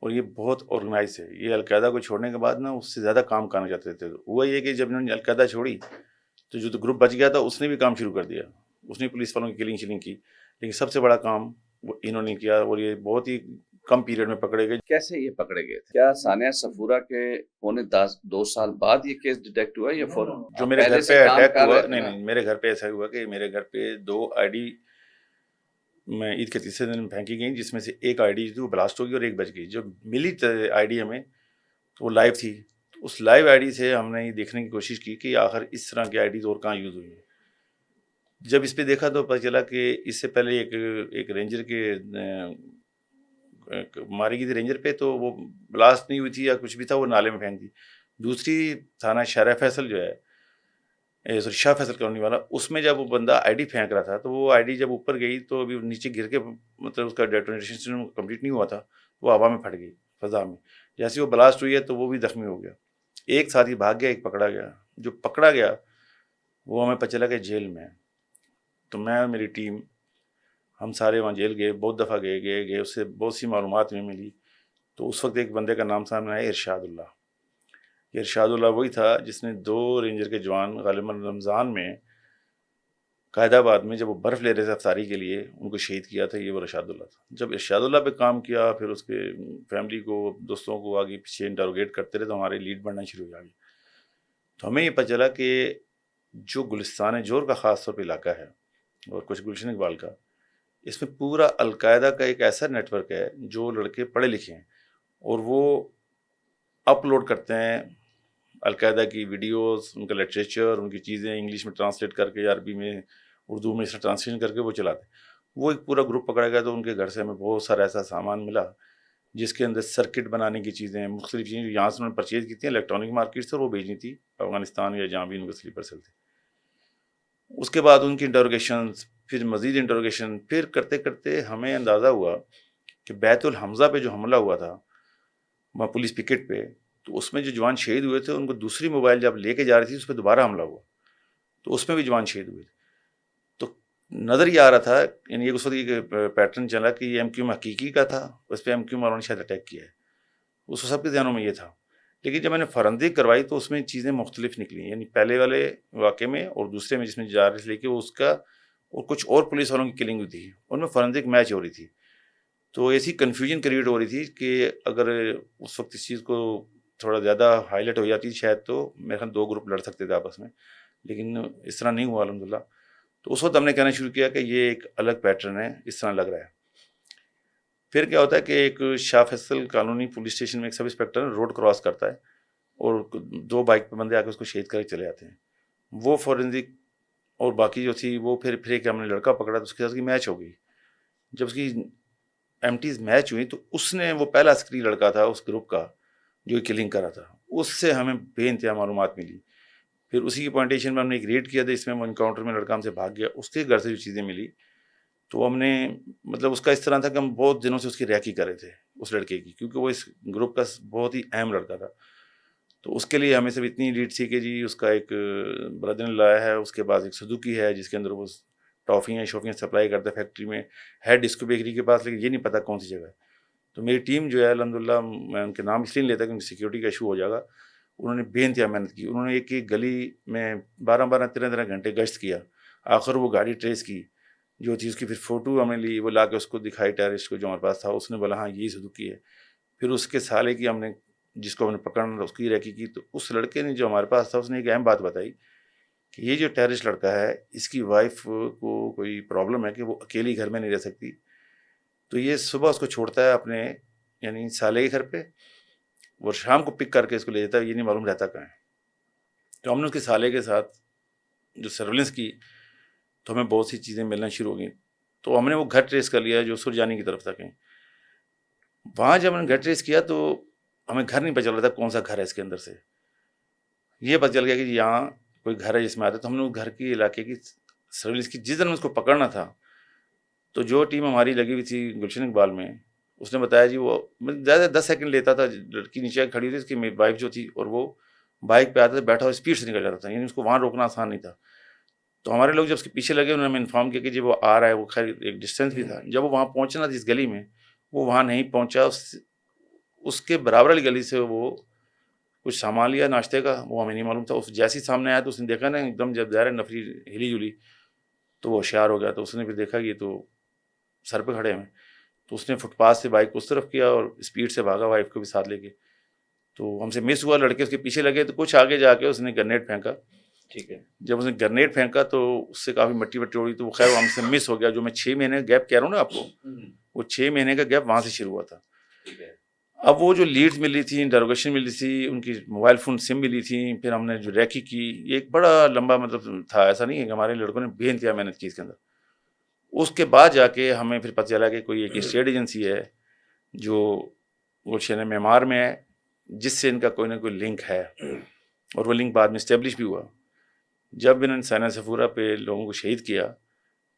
اور یہ بہت آرگنائز ہے. یہ القاعدہ کو چھوڑنے کے بعد نا اس سے زیادہ کام کرنا چاہتے تھے. ہوا یہ کہ جب انہوں نے القاعدہ چھوڑی تو جو گروپ بچ گیا تھا اس نے بھی کام شروع کر دیا، اس نے پولیس والوں کی کلنگ شلنگ کی. لیکن سب سے بڑا کام وہ انہوں نے کیا، اور یہ بہت ہی کم پیریڈ میں پکڑے گئے. کیسے یہ پکڑے گئے تھے؟ کیا ثانیہ صفورہ کے 2 سال بعد یہ کیس ڈیٹیکٹ ہوا یا فوراً؟ جو میرے گھر پہ اٹیک ہوا، نہیں میرے گھر پہ ایسا ہوا کہ میرے گھر پہ 2 ID میں عید کے تیسرے دن پھینکی گئی، جس میں سے ایک ID تھی وہ بلاسٹ ہو گئی اور ایک بچ گئی. جو ملی ID ہمیں تو وہ لائیو تھی. تو اس لائیو ID سے ہم نے یہ دیکھنے کی کوشش کی کہ آخر اس طرح کی IDs اور کہاں یوز ہوئی ہیں. جب اس پہ دیکھا تو پتہ چلا کہ اس سے پہلے ایک رینجر کے ماری گئی تھی رینجر پہ، تو وہ بلاسٹ نہیں ہوئی تھی یا کچھ بھی تھا، وہ نالے میں پھینک دی. دوسری تھانہ شارع فیصل جو ہے، شاہ فیصل کالونی والا، اس میں جب وہ بندہ ID پھینک رہا تھا تو وہ ID جب اوپر گئی تو ابھی نیچے گر کے مطلب اس کا ڈیٹونیشن کمپلیٹ نہیں ہوا تھا، وہ ہوا میں پھٹ گئی فضا میں. جیسے وہ بلاسٹ ہوئی ہے تو وہ بھی زخمی ہو گیا. ایک ساتھی بھاگ گیا، ایک پکڑا گیا. جو پکڑا گیا وہ ہمیں پتہ چلا کہ جیل میں ہے. تو میں اور میری ٹیم ہم سارے وہاں جیل گئے، بہت دفعہ گئے، اس سے بہت سی معلومات ہمیں ملی. تو اس وقت ایک بندے کا نام سامنے آیا، ارشاد اللہ. یہ ارشاد اللہ وہی تھا جس نے 2 رینجر کے جوان غالباً رمضان میں قائد آباد میں جب وہ برف لے رہے تھے افطاری کے لیے ان کو شہید کیا تھا. یہ وہ ارشاد اللہ تھا. جب ارشاد اللہ پہ کام کیا، پھر اس کے فیملی کو، دوستوں کو آگے پیچھے انٹروگیٹ کرتے رہے تو ہمارے لیڈ بڑھنا شروع ہو گیا. تو ہمیں یہ پتہ چلا کہ جو گلستان جوہر کا خاص طور پہ علاقہ ہے اور کچھ گلشن اقبال کا، اس میں پورا القاعدہ کا ایک ایسا نیٹ ورک ہے جو لڑکے پڑھے لکھے ہیں اور وہ اپلوڈ کرتے ہیں القاعدہ کی ویڈیوز، ان کا لٹریچر، ان کی چیزیں انگلش میں ٹرانسلیٹ کر کے، عربی میں، اردو میں اس ٹرانسلیشن کر کے وہ چلاتے ہیں. وہ ایک پورا گروپ پکڑا گیا. تو ان کے گھر سے ہمیں بہت سارا ایسا سامان ملا جس کے اندر سرکٹ بنانے کی چیزیں، مختلف چیزیں جو یہاں سے انہوں نے پرچیز کی تھیں الیکٹرانک مارکیٹ سے، اور وہ بھیجنی تھی افغانستان یا جہاں بھی ان کو سلیپر سیل تھے. اس کے بعد ان کی انٹروگیشنز، پھر مزید انٹروگیشن، پھر کرتے کرتے ہمیں اندازہ ہوا کہ بیت الحمزہ پہ جو حملہ ہوا تھا وہاں پولیس پکٹ پہ، تو اس میں جو جوان شہید ہوئے تھے ان کو دوسری موبائل جب لے کے جا رہی تھی اس پہ دوبارہ حملہ ہوا، تو اس میں بھی جوان شہید ہوئے تھے. تو نظر یہ آ رہا تھا، یعنی اس وقت یہ پیٹرن چلا کہ یہ MQ حقیقی کا تھا، اس پہ MQ والوں نے شاید اٹیک کیا ہے. اس سب کے ذہنوں میں یہ تھا. لیکن جب میں نے فورنزک کروائی تو اس میں چیزیں مختلف نکلی، یعنی پہلے والے واقعے میں اور دوسرے میں جس میں جا رہے لے کے اس کا اور کچھ اور پولیس والوں کی کلنگ ہوئی تھی، ان میں فورنزک میچ ہو رہی تھی. تو ایسی کنفیوژن کریٹ ہو رہی تھی کہ اگر اس وقت اس چیز کو تھوڑا زیادہ ہائی لائٹ ہو جاتی شاید تو میرے خیال 2 گروپ لڑ سکتے تھے آپس میں، لیکن اس طرح نہیں ہوا الحمدللہ. تو اس وقت ہم نے کہنا شروع کیا کہ یہ ایک الگ پیٹرن ہے، اس طرح لگ رہا ہے. پھر کیا ہوتا ہے کہ ایک شاہ فیصل کالونی پولیس اسٹیشن میں ایک سب انسپیکٹر روڈ کراس کرتا ہے اور 2 بائک پہ بندے آ کے اس کو شہید کر کے چلے جاتے ہیں. وہ فورنزک اور باقی جو تھی وہ پھر ایک ہم نے لڑکا پکڑا تو اس کے ساتھ کی میچ ہو گئی. جب اس کی ایمٹیز میچ ہوئی تو اس نے وہ پہلا عسکری لڑکا تھا اس گروپ کا جو کلنگ کرا تھا، اس سے ہمیں بے انتہا معلومات ملی. پھر اسی کی پوائنٹیشن میں ہم نے ایک ریڈ کیا تھا، اس میں وہ انکاؤنٹر میں لڑکا ہم سے بھاگ گیا، اس کے گھر سے جو چیزیں ملی تو ہم نے مطلب اس کا اس طرح تھا کہ ہم بہت دنوں سے اس کی ریکی کر رہے تھے اس لڑکے کی، کیونکہ وہ اس گروپ کا بہت ہی اہم لڑکا تھا. تو اس کے لیے ہمیں صرف اتنی لیڈ تھی کہ جی اس کا ایک بردن لایا ہے، اس کے بعد ایک سزوکی ہے جس کے اندر وہ ٹافیاں شوفیاں سپلائی کرتا ہے فیکٹری میں، ہے ڈسکو بیکری کے پاس، لیکن یہ نہیں پتا کون سی جگہ ہے. تو میری ٹیم جو ہے الحمدللہ، میں ان کے نام اس لیے نہیں لیتا کیونکہ سیکیورٹی کا ایشو ہو جائے گا، انہوں نے بے انتہا محنت کی. انہوں نے ایک گلی میں 12-13 گھنٹے گشت کیا، آخر وہ گاڑی ٹریس کی جو تھی. اس کی پھر فوٹو ہمیں لی، وہ لا کے اس کو دکھائی ٹیررسٹ کو جو ہمارے پاس تھا، اس نے بولا ہاں یہی سزوکی ہے. پھر اس کے سالے کی ہم نے جس کو ہم نے پکڑنا تھا اس کی ریکی کی. تو اس لڑکے نے جو ہمارے پاس تھا اس نے ایک اہم بات بتائی کہ یہ جو ٹیررسٹ لڑکا ہے اس کی وائف کو کوئی پرابلم ہے کہ وہ اکیلی گھر میں نہیں رہ سکتی، تو یہ صبح اس کو چھوڑتا ہے اپنے یعنی سالے کے گھر پہ اور شام کو پک کر کے اس کو لے جاتا ہے، یہ نہیں معلوم رہتا کہاں ہے. تو ہم نے اس کے سالے کے ساتھ جو سرویلنس کی تو ہمیں بہت سی چیزیں ملنا شروع ہو گئیں. تو ہم نے وہ گھر ٹریس کر لیا جو سرجانی کی طرف تھا کہیں. وہاں جب ہم نے گھر ٹریس کیا تو ہمیں گھر نہیں پتہ چل رہا تھا کون سا گھر ہے اس کے اندر سے. یہ پتہ چل گیا کہ یہاں کوئی گھر ہے جس میں آتا ہے. تو ہم نے اس گھر کی علاقے کی سرویلنس کی. جس دن اس کو پکڑنا تھا تو جو ٹیم ہماری لگی ہوئی تھی گلشن اقبال میں، اس نے بتایا جی وہ زیادہ 10 سیکنڈ لیتا تھا، لڑکی نیچے کھڑی ہوئی تھی، اس کی میری وائف جو تھی، اور وہ بائک پہ آتا تھا بیٹھا اور اسپیڈ سے نکل جاتا تھا، یعنی اس کو وہاں روکنا آسان نہیں تھا. تو ہمارے لوگ جب اس کے پیچھے لگے انہوں نے ہمیں انفارم کیا کہ جی وہ آ رہا ہے. وہ خیر ایک ڈسٹینس بھی تھا. جب وہ وہاں پہنچنا تھا اس گلی میں، وہ وہاں نہیں پہنچا. اس کے برابر والی گلی سے وہ کچھ سامان لیا ناشتے کا، وہ ہمیں نہیں معلوم تھا. اس جیسے ہی سامنے آیا تو اس نے دیکھا نا ایک دم، جب ظاہر نفری ہلی جلی تو وہ ہوشیار ہو گیا. تو اس نے پھر دیکھا کہ یہ تو سر پہ کھڑے ہیں، تو اس نے فٹ پاتھ سے بائک کو اس طرف کیا اور اسپیڈ سے بھاگا وائف کو بھی ساتھ لے کے. تو ہم سے مس ہوا، لڑکے اس کے پیچھے لگے تو کچھ آگے جا کے اس نے گرنیڈ پھینکا. ٹھیک ہے. جب اس نے گرنیڈ پھینکا تو اس سے کافی مٹی وٹی اڑی. تو وہ خیر ہم سے مس ہو گیا. جو میں 6 مہینے کا گیپ کہہ رہا ہوں نا آپ کو، وہ 6 مہینے کا گیپ وہاں سے شروع ہوا تھا. ٹھیک ہے. اب وہ جو لیڈز ملی تھی، انٹروگیشن ملی تھی، ان کی موبائل فون سم ملی تھی، پھر ہم نے جو ریکی کی، یہ ایک بڑا لمبا مطلب تھا. ایسا نہیں ہے کہ ہمارے لڑکوں نے بے انتہا محنت کی اس کے اندر. اس کے بعد جا کے ہمیں پھر پتہ چلا کہ کوئی ایک اسٹیٹ ایجنسی ہے جو گلشن معمار میں ہے، جس سے ان کا کوئی نہ کوئی لنک ہے، اور وہ لنک بعد میں اسٹیبلش بھی ہوا. جب انہوں نے سائنا صفورہ پہ لوگوں کو شہید کیا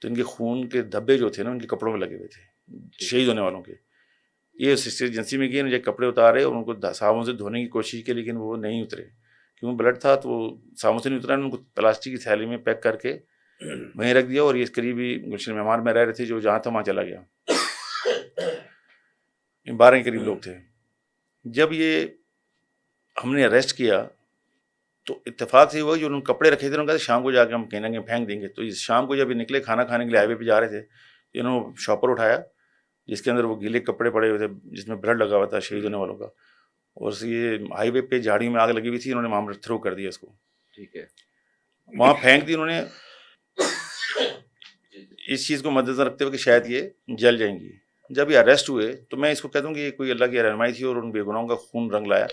تو ان کے خون کے دھبے جو تھے نا ان کے کپڑوں میں لگے ہوئے تھے شہید ہونے والوں کے. یہ اس اسٹیٹ ایجنسی میں گئے، انہیں کپڑے اتارے اور ان کو صابن سے دھونے کی کوشش کی، لیکن وہ نہیں اترے کیوں بلڈ تھا. تو وہ صابن سے نہیں اترا. ان کو پلاسٹک کی تھیلی میں پیک کر کے وہیں رکھ دیا. اور یہ قریبی گلشن معمار میں رہ رہے تھے، جو جہاں تھا وہاں چلا گیا. 12 کے قریب لوگ تھے. جب یہ ہم نے اریسٹ کیا تو اتفاق سے ہوا جو انہوں نے کپڑے رکھے تھے، انہوں نے کہا شام کو جا کے ہم کہیں نہ کہیں پھینک دیں گے. تو شام کو جب یہ نکلے کھانا کھانے کے لیے ہائی وے پہ جا رہے تھے، انہوں نے شاپر اٹھایا جس کے اندر وہ گیلے کپڑے پڑے ہوئے تھے جس میں بلڈ لگا ہوا تھا شہید ہونے والوں کا. اور یہ ہائی وے پہ جھاڑیوں میں آگ لگی ہوئی تھی، انہوں نے معاملہ تھرو کر دیا اس کو. ٹھیک ہے. وہاں پھینک دی انہوں نے اس چیز کو مد نظر رکھتے ہوئے کہ شاید یہ جل جائیں گی. جب یہ اریسٹ ہوئے تو میں اس کو کہتا ہوں کہ یہ کوئی اللہ کی رہنمائی تھی اور ان بے گناہوں کا خون رنگ لایا.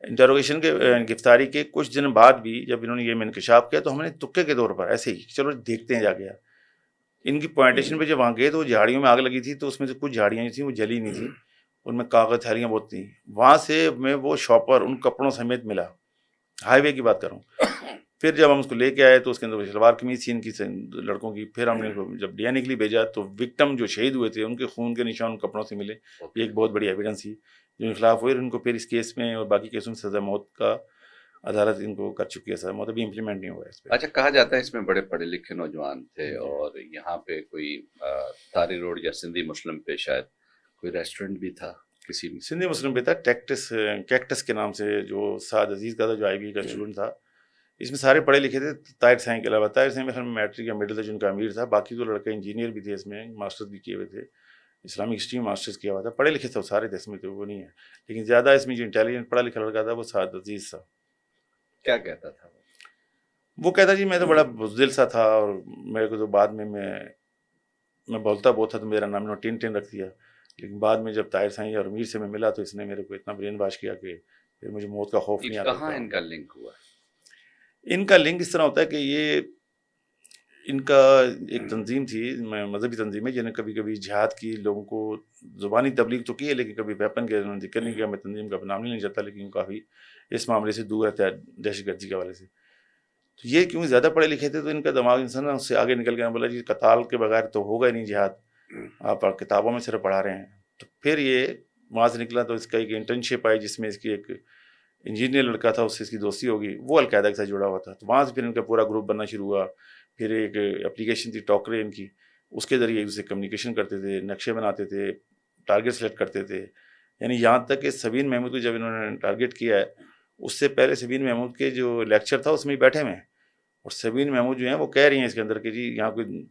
انٹروگیشن کے گرفتاری کے کچھ دن بعد بھی جب انہوں نے یہ انکشاف کیا تو ہم نے تکے کے طور پر ایسے ہی چلو دیکھتے ہیں جا کے. ان کی پوائنٹیشن پہ جب وہاں گئے تو جھاڑیوں میں آگ لگی تھی، تو اس میں سے کچھ جھاڑیاں جو تھیں وہ جلی نہیں تھیں، ان میں کاغذ تھیلیاں بہت تھیں. وہاں سے میں وہ شاپر ان کپڑوں سمیت ملا، ہائی وے کی بات کر رہا ہوں. پھر جب ہم اس کو لے کے آئے تو اس کے اندر شلوار قمیض تھی ان کی لڑکوں کی. پھر ہم نے جب ڈی این اے کے لیے بھیجا تو وکٹم جو شہید ہوئے تھے ان کے خون کے نشان ان کپڑوں سے ملے. یہ ایک بہت بڑی ایویڈنس تھی جو ان کے خلاف ہوئی. ان کو پھر اس کیس میں اور باقی کیسوں میں سزا موت کا عدالت ان کو کر چکی ہے. سزا موت ابھی امپلیمنٹ نہیں ہوا ہے اس پہ. اچھا، کہا جاتا ہے اس میں بڑے پڑھے لکھے نوجوان تھے، اور یہاں پہ کوئی تاری روڈ یا سندھی مسلم پہ شاید کوئی ریسٹورنٹ بھی تھا. کسی بھی؟ سندھی مسلم پہ تھا، کیکٹس کے نام سے، جو سعد عزیز کا تھا، جو آئی بی کا اسٹوڈنٹ تھا. اس میں سارے پڑھے لکھے تھے طاہر سائیں کے علاوہ. طاہر سائیں میں میٹرک یا مڈل تک ان کا امیر تھا، باقی تو لڑکے انجینئر بھی تھے، اس میں ماسٹرز بھی کیے ہوئے تھے، اسلامک ہسٹری میں ماسٹرز کیا ہوا تھا. پڑھے لکھے تھے سارے تھے، اس میں تو وہ نہیں ہے. لیکن زیادہ اس میں جو انٹیلیجنٹ پڑھا لکھا لڑکا تھا وہ سعد عزیز تھا. کیا کہتا تھا وہ؟ وہ کہتا جی میں تو بڑا بزدل سا تھا، اور میرے کو تو بعد میں بولتا بہت تھا تو میرا نام ٹین ٹین رکھ دیا. لیکن بعد میں جب طاہر سائیں اور امیر سے میں ملا تو اس نے میرے کو اتنا برین واش کیا کہ پھر مجھے موت کا خوف یہ نہیں آتا کہاں تھا. ان کا لنک ہوا؟ ان کا لنک اس طرح ہوتا ہے کہ یہ ان کا ایک تنظیم تھی، مذہبی تنظیم ہے، جنہیں کبھی کبھی جہاد کی لوگوں کو زبانی تبلیغ تو کی ہے، لیکن کبھی ویپن کے ذکر نہیں کیا. میں تنظیم کا نام نہیں چاہتا، لیکن کافی اس معاملے سے دور رہتا ہے دہشت گردی کے حوالے سے. تو یہ کیونکہ زیادہ پڑھے لکھے تھے تو ان کا دماغ انسان اس سے آگے نکل گیا. بولا جی قتال کے بغیر تو ہوگا ہی نہیں جہاد، آپ کتابوں میں صرف پڑھا رہے ہیں. تو پھر یہ وہاں سے نکلا تو اس کا ایک انٹرنشپ آئی جس میں اس کی ایک انجینئر لڑکا تھا، اس سے اس کی دوستی ہوگی، وہ القاعدہ کے ساتھ جڑا ہوا تھا. تو وہاں سے پھر ان کا پورا گروپ بننا شروع ہوا. پھر ایک اپلیکیشن تھی ٹاکرے ان کی، اس کے ذریعے ایک دوسرے کمیونیکیشن کرتے تھے، نقشے بناتے تھے، ٹارگیٹ سلیکٹ کرتے تھے. یعنی یہاں تک کہ سبین محمود کو جب انہوں نے ٹارگیٹ کیا ہے، اس سے پہلے سبین محمود کے جو لیکچر تھا اس میں ہی بیٹھے ہوئے ہیں، اور سبین محمود جو ہیں وہ کہہ رہی ہیں اس کے اندر کہ جی یہاں کوئی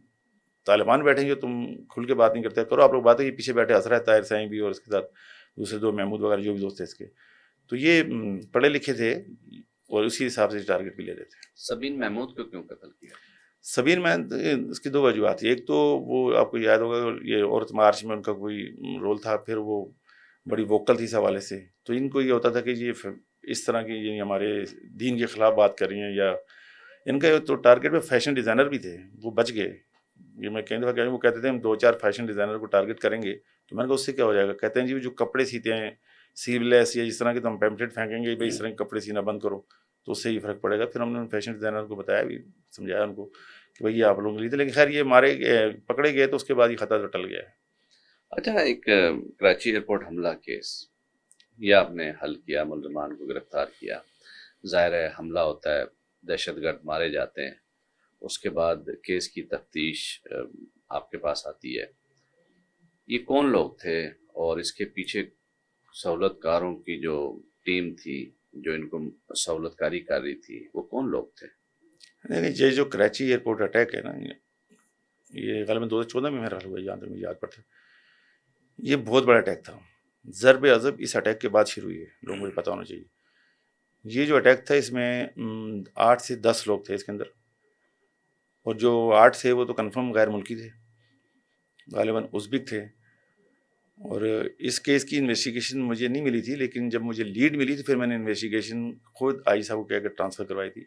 طالبان بیٹھیں گے، تم کھل کے بات نہیں کرتے، کرو آپ لوگ باتیں. یہ پیچھے بیٹھے ہنس رہا ہے طاہر سائیں بھی، اور اس کے ساتھ دوسرے دو محمود وغیرہ جو بھی دوست تھے اس کے. تو یہ پڑھے لکھے تھے اور اسی حساب سے ٹارگیٹ بھی لیتے تھے. سبین محمود کو کیوں قتل کیا؟ سبین میں اس کی دو وجوہات. ایک تو وہ آپ کو یاد ہوگا یہ عورت مارچ میں ان کا کوئی رول تھا، پھر وہ بڑی ووکل تھی اس حوالے سے. تو ان کو یہ ہوتا تھا کہ یہ اس طرح کی یہ ہمارے دین کے خلاف بات کر رہی ہیں. یا ان کا تو ٹارگیٹ میں فیشن ڈیزائنر بھی تھے، وہ بچ گئے. یہ میں کئی دفعہ کہہ رہا ہوں، وہ کہتے تھے ہم 2-4 فیشن ڈیزائنر کو ٹارگیٹ کریں گے. تو میں نے کہا اس سے کیا ہو جائے گا؟ کہتے ہیں جی جو کپڑے سیتے ہیں سیو لیس یا اس طرح کے، تو ہم پیمپلیٹ پھینکیں گے بھائی اس طرح کے کپڑے سینا بند کرو، تو اس سے ہی فرق پڑے گا. پھر ہم نے ان فیشن ڈیزائنر کو بتایا بھی، سمجھایا ان کو کہ بھائی یہ آپ لوگ لیے تھے. لیکن خیر یہ پکڑے گئے تو اس کے بعد یہ خطہ تو ٹل گیا ہے. اچھا، ایک کراچی ایئرپورٹ حملہ کیس یہ آپ نے حل کیا، ملزمان کو گرفتار کیا. ظاہر ہے حملہ ہوتا ہے، دہشت گرد مارے جاتے ہیں، اس کے بعد کیس کی تفتیش آپ کے پاس آتی ہے. یہ کون لوگ تھے اور اس کے پیچھے سہولت کاروں کی جو ٹیم تھی جو ان کو سہولت کاری کر رہی تھی، وہ کون لوگ تھے؟ نہیں، یہ جو کراچی ایئرپورٹ اٹیک ہے نا، یہ غالباً 2014 میں میرا حل ہوا ہے، جہاں تک مجھے یاد پڑتا ہے. یہ بہت بڑا اٹیک تھا. ضرب عضب اس اٹیک کے بعد شروع ہوئی ہے، لوگوں کو یہ پتہ ہونا چاہیے. یہ جو اٹیک تھا اس میں 8 سے 10 لوگ تھے اس کے اندر، اور جو 8 تھے وہ تو کنفرم غیر ملکی تھے، غالباً ازبک تھے. اور اس کیس کی انویسٹیگیشن مجھے نہیں ملی تھی، لیکن جب مجھے لیڈ ملی تو پھر میں نے انویسٹیگیشن خود آئی صاحب کو کہہ کر ٹرانسفر کروائی تھی.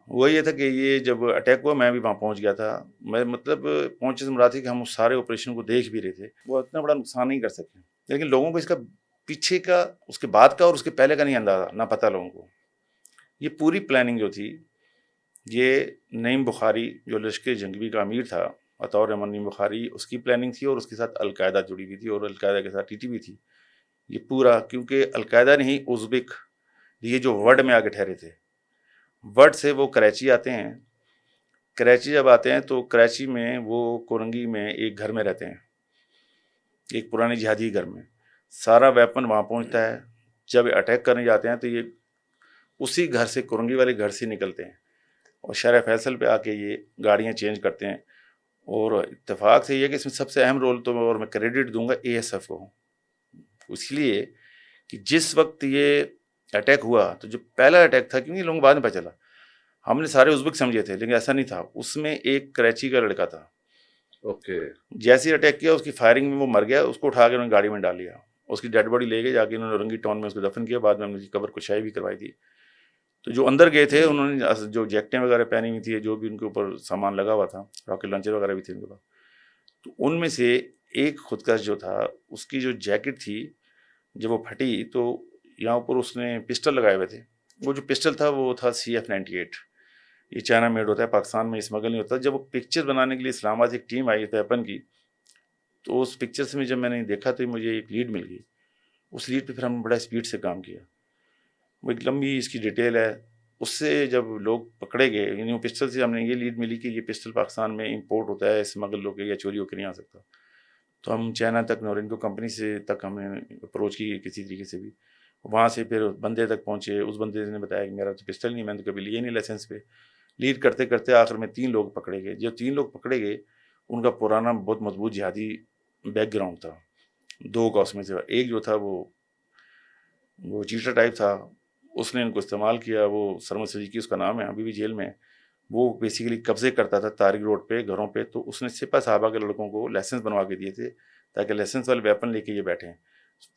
وہ یہ تھا کہ یہ جب اٹیک ہوا میں بھی وہاں پہنچ گیا تھا. میں مطلب پہنچے سے مراد تھی کہ ہم اس سارے آپریشن کو دیکھ بھی رہے تھے. وہ اتنا بڑا نقصان نہیں کر سکے، لیکن لوگوں کو اس کا پیچھے کا، اس کے بعد کا اور اس کے پہلے کا نہیں اندازہ، نہ پتہ لوگوں کو. یہ پوری پلاننگ جو تھی، یہ نعیم بخاری جو لشکر جنگوی کا امیر تھا بطور نعیم بخاری، اس کی پلاننگ تھی، اور اس کے ساتھ القاعدہ جڑی ہوئی تھی، اور القاعدہ کے ساتھ ٹی ٹی بھی تھی. یہ پورا کیونکہ القاعدہ نہیں، ازبک یہ جو ورڈ میں آگے ٹھہرے تھے، ورڈ سے وہ کراچی آتے ہیں. کراچی جب آتے ہیں تو کراچی میں وہ کورنگی میں ایک گھر میں رہتے ہیں، ایک پرانے جہادی گھر میں. سارا ویپن وہاں پہنچتا ہے. جب اٹیک کرنے جاتے ہیں تو یہ اسی گھر سے، کورنگی والے گھر سے نکلتے ہیں اور شہر فیصل پہ آ کے یہ گاڑیاں چینج کرتے ہیں. اور اتفاق سے یہ کہ اس میں سب سے اہم رول تو اور میں کریڈٹ دوں گا اے ایس ایف کو، اس لیے کہ جس وقت یہ اٹیک ہوا تو جو پہلا اٹیک تھا، کیونکہ لوگوں بعد میں پتہ چلا، ہم نے سارے ازبک سمجھے تھے لیکن ایسا نہیں تھا. اس میں ایک کراچی کا لڑکا تھا. اوکے. جیسے اٹیک کیا اس کی فائرنگ میں وہ مر گیا، اس کو اٹھا کے انہوں نے گاڑی میں ڈال لیا. اس کی ڈیڈ باڈی لے کے جا کے انہوں نے رنگی ٹاؤن میں اس کو دفن کیا. بعد میں ہم نے قبر کشائی بھی کروائی تھی. تو جو اندر گئے تھے انہوں نے جو جیکٹیں وغیرہ پہنی ہوئی تھی، جو بھی ان کے اوپر سامان لگا ہوا تھا، راکٹ لانچر وغیرہ بھی تھے ان کے پاس، تو ان میں سے ایک خودکش جو تھا، اس کی جو جیکٹ تھی جب وہ پھٹی تو یہاں اوپر اس نے پسٹل لگائے ہوئے تھے. وہ جو پسٹل تھا وہ تھا CF-98. یہ چائنا میڈ ہوتا ہے، پاکستان میں اسمگل نہیں ہوتا. جب وہ پکچر بنانے کے لیے اسلام آباد ایک ٹیم آئی ویپن کی، تو اس پکچر میں جب میں نے دیکھا تو مجھے ایک لیڈ مل گئی. اس لیڈ پہ پھر ہم نے بڑا اسپیڈ سے کام کیا. وہ ایک لمبی اس کی ڈیٹیل ہے. اس سے جب لوگ پکڑے گئے، یعنی وہ پسٹل سے ہم نے یہ لیڈ ملی کہ یہ پسٹل پاکستان میں امپورٹ ہوتا ہے، اسمگل ہو کے یا چوری ہو کے نہیں آ سکتا. تو ہم چائنا تک نورین کو کمپنی سے تک ہمیں اپروچ کی کسی طریقے سے بھی. وہاں سے پھر بندے تک پہنچے. اس بندے نے بتایا کہ میرا تو پسٹل نہیں, میں نے تو کبھی لیے نہیں لائسنس پہ. لیڈ کرتے کرتے آخر میں 3 لوگ پکڑے گئے. جو 3 لوگ پکڑے گئے ان کا پرانا بہت مضبوط جہادی بیک گراؤنڈ تھا. 2 کا اس میں سے ایک جو تھا وہ چیٹر ٹائپ تھا, اس نے ان کو استعمال کیا. وہ سرمد صدیقی اس کا نام ہے, ابھی بھی جیل میں ہے. وہ بیسیکلی قبضے کرتا تھا طارق روڈ پہ گھروں پہ. تو اس نے سپہ صحابہ کے لڑکوں کو لائسنس بنوا کے دیے تھے تاکہ لائسنس والے ویپن لے کے یہ بیٹھیں.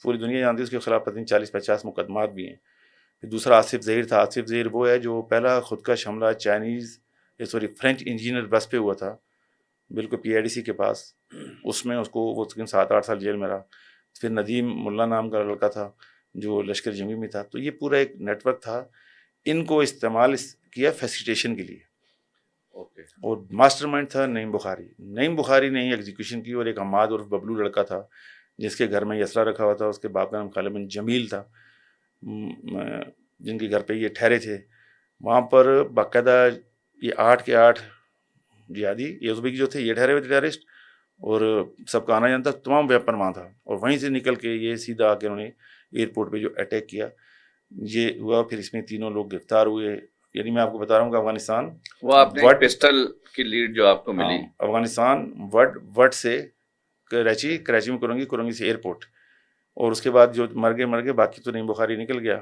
پوری دنیا جانتی ہے اس کے خلاف پتہ نہیں 40-50 مقدمات بھی ہیں. پھر دوسرا آصف ظہیر تھا. آصف ظہیر وہ ہے جو پہلا خودکش حملہ فرینچ انجینئر بس پہ ہوا تھا, بالکل PIDC کے پاس. اس میں اس کو وہ 7-8 سال جیل میں رہا. پھر ندیم ملا نام کا لڑکا تھا جو لشکر جنگی میں تھا. تو یہ پورا ایک نیٹ ورک تھا. ان کو استعمال کیا فیسیلیٹیشن کے لیے. اور ماسٹر مائنڈ تھا نعیم بخاری. نعیم بخاری نے ہی ایگزیکیوشن کی. اور ایک حماد اور ببلو لڑکا تھا جس کے گھر میں یہ اسلحہ رکھا ہوا تھا. اس کے باپ کا نام خالد بن جمیل تھا, جن کے گھر پہ یہ ٹھہرے تھے. وہاں پر باقاعدہ یہ 8 کے 8 جہادی یہ ازبکی جو تھے یہ ٹھہرے ہوئے تھے ٹیررسٹ, اور سب کا آنا جانتا تمام ویپن وہاں تھا. اور وہیں سے نکل کے یہ سیدھا آ کے انہوں نے ایئرپورٹ پہ جو اٹیک کیا یہ ہوا. پھر اس میں 3 لوگ گرفتار ہوئے. یعنی میں آپ کو بتا رہا ہوں کہ افغانستان وہ آپ نے پسٹل کی لیڈ جو آپ کو ملی, افغانستان وڈ سے کراچی میں کرنگی سے ایئرپورٹ, اور اس کے بعد جو مر گئے باقی تو نعیم بخاری نکل گیا.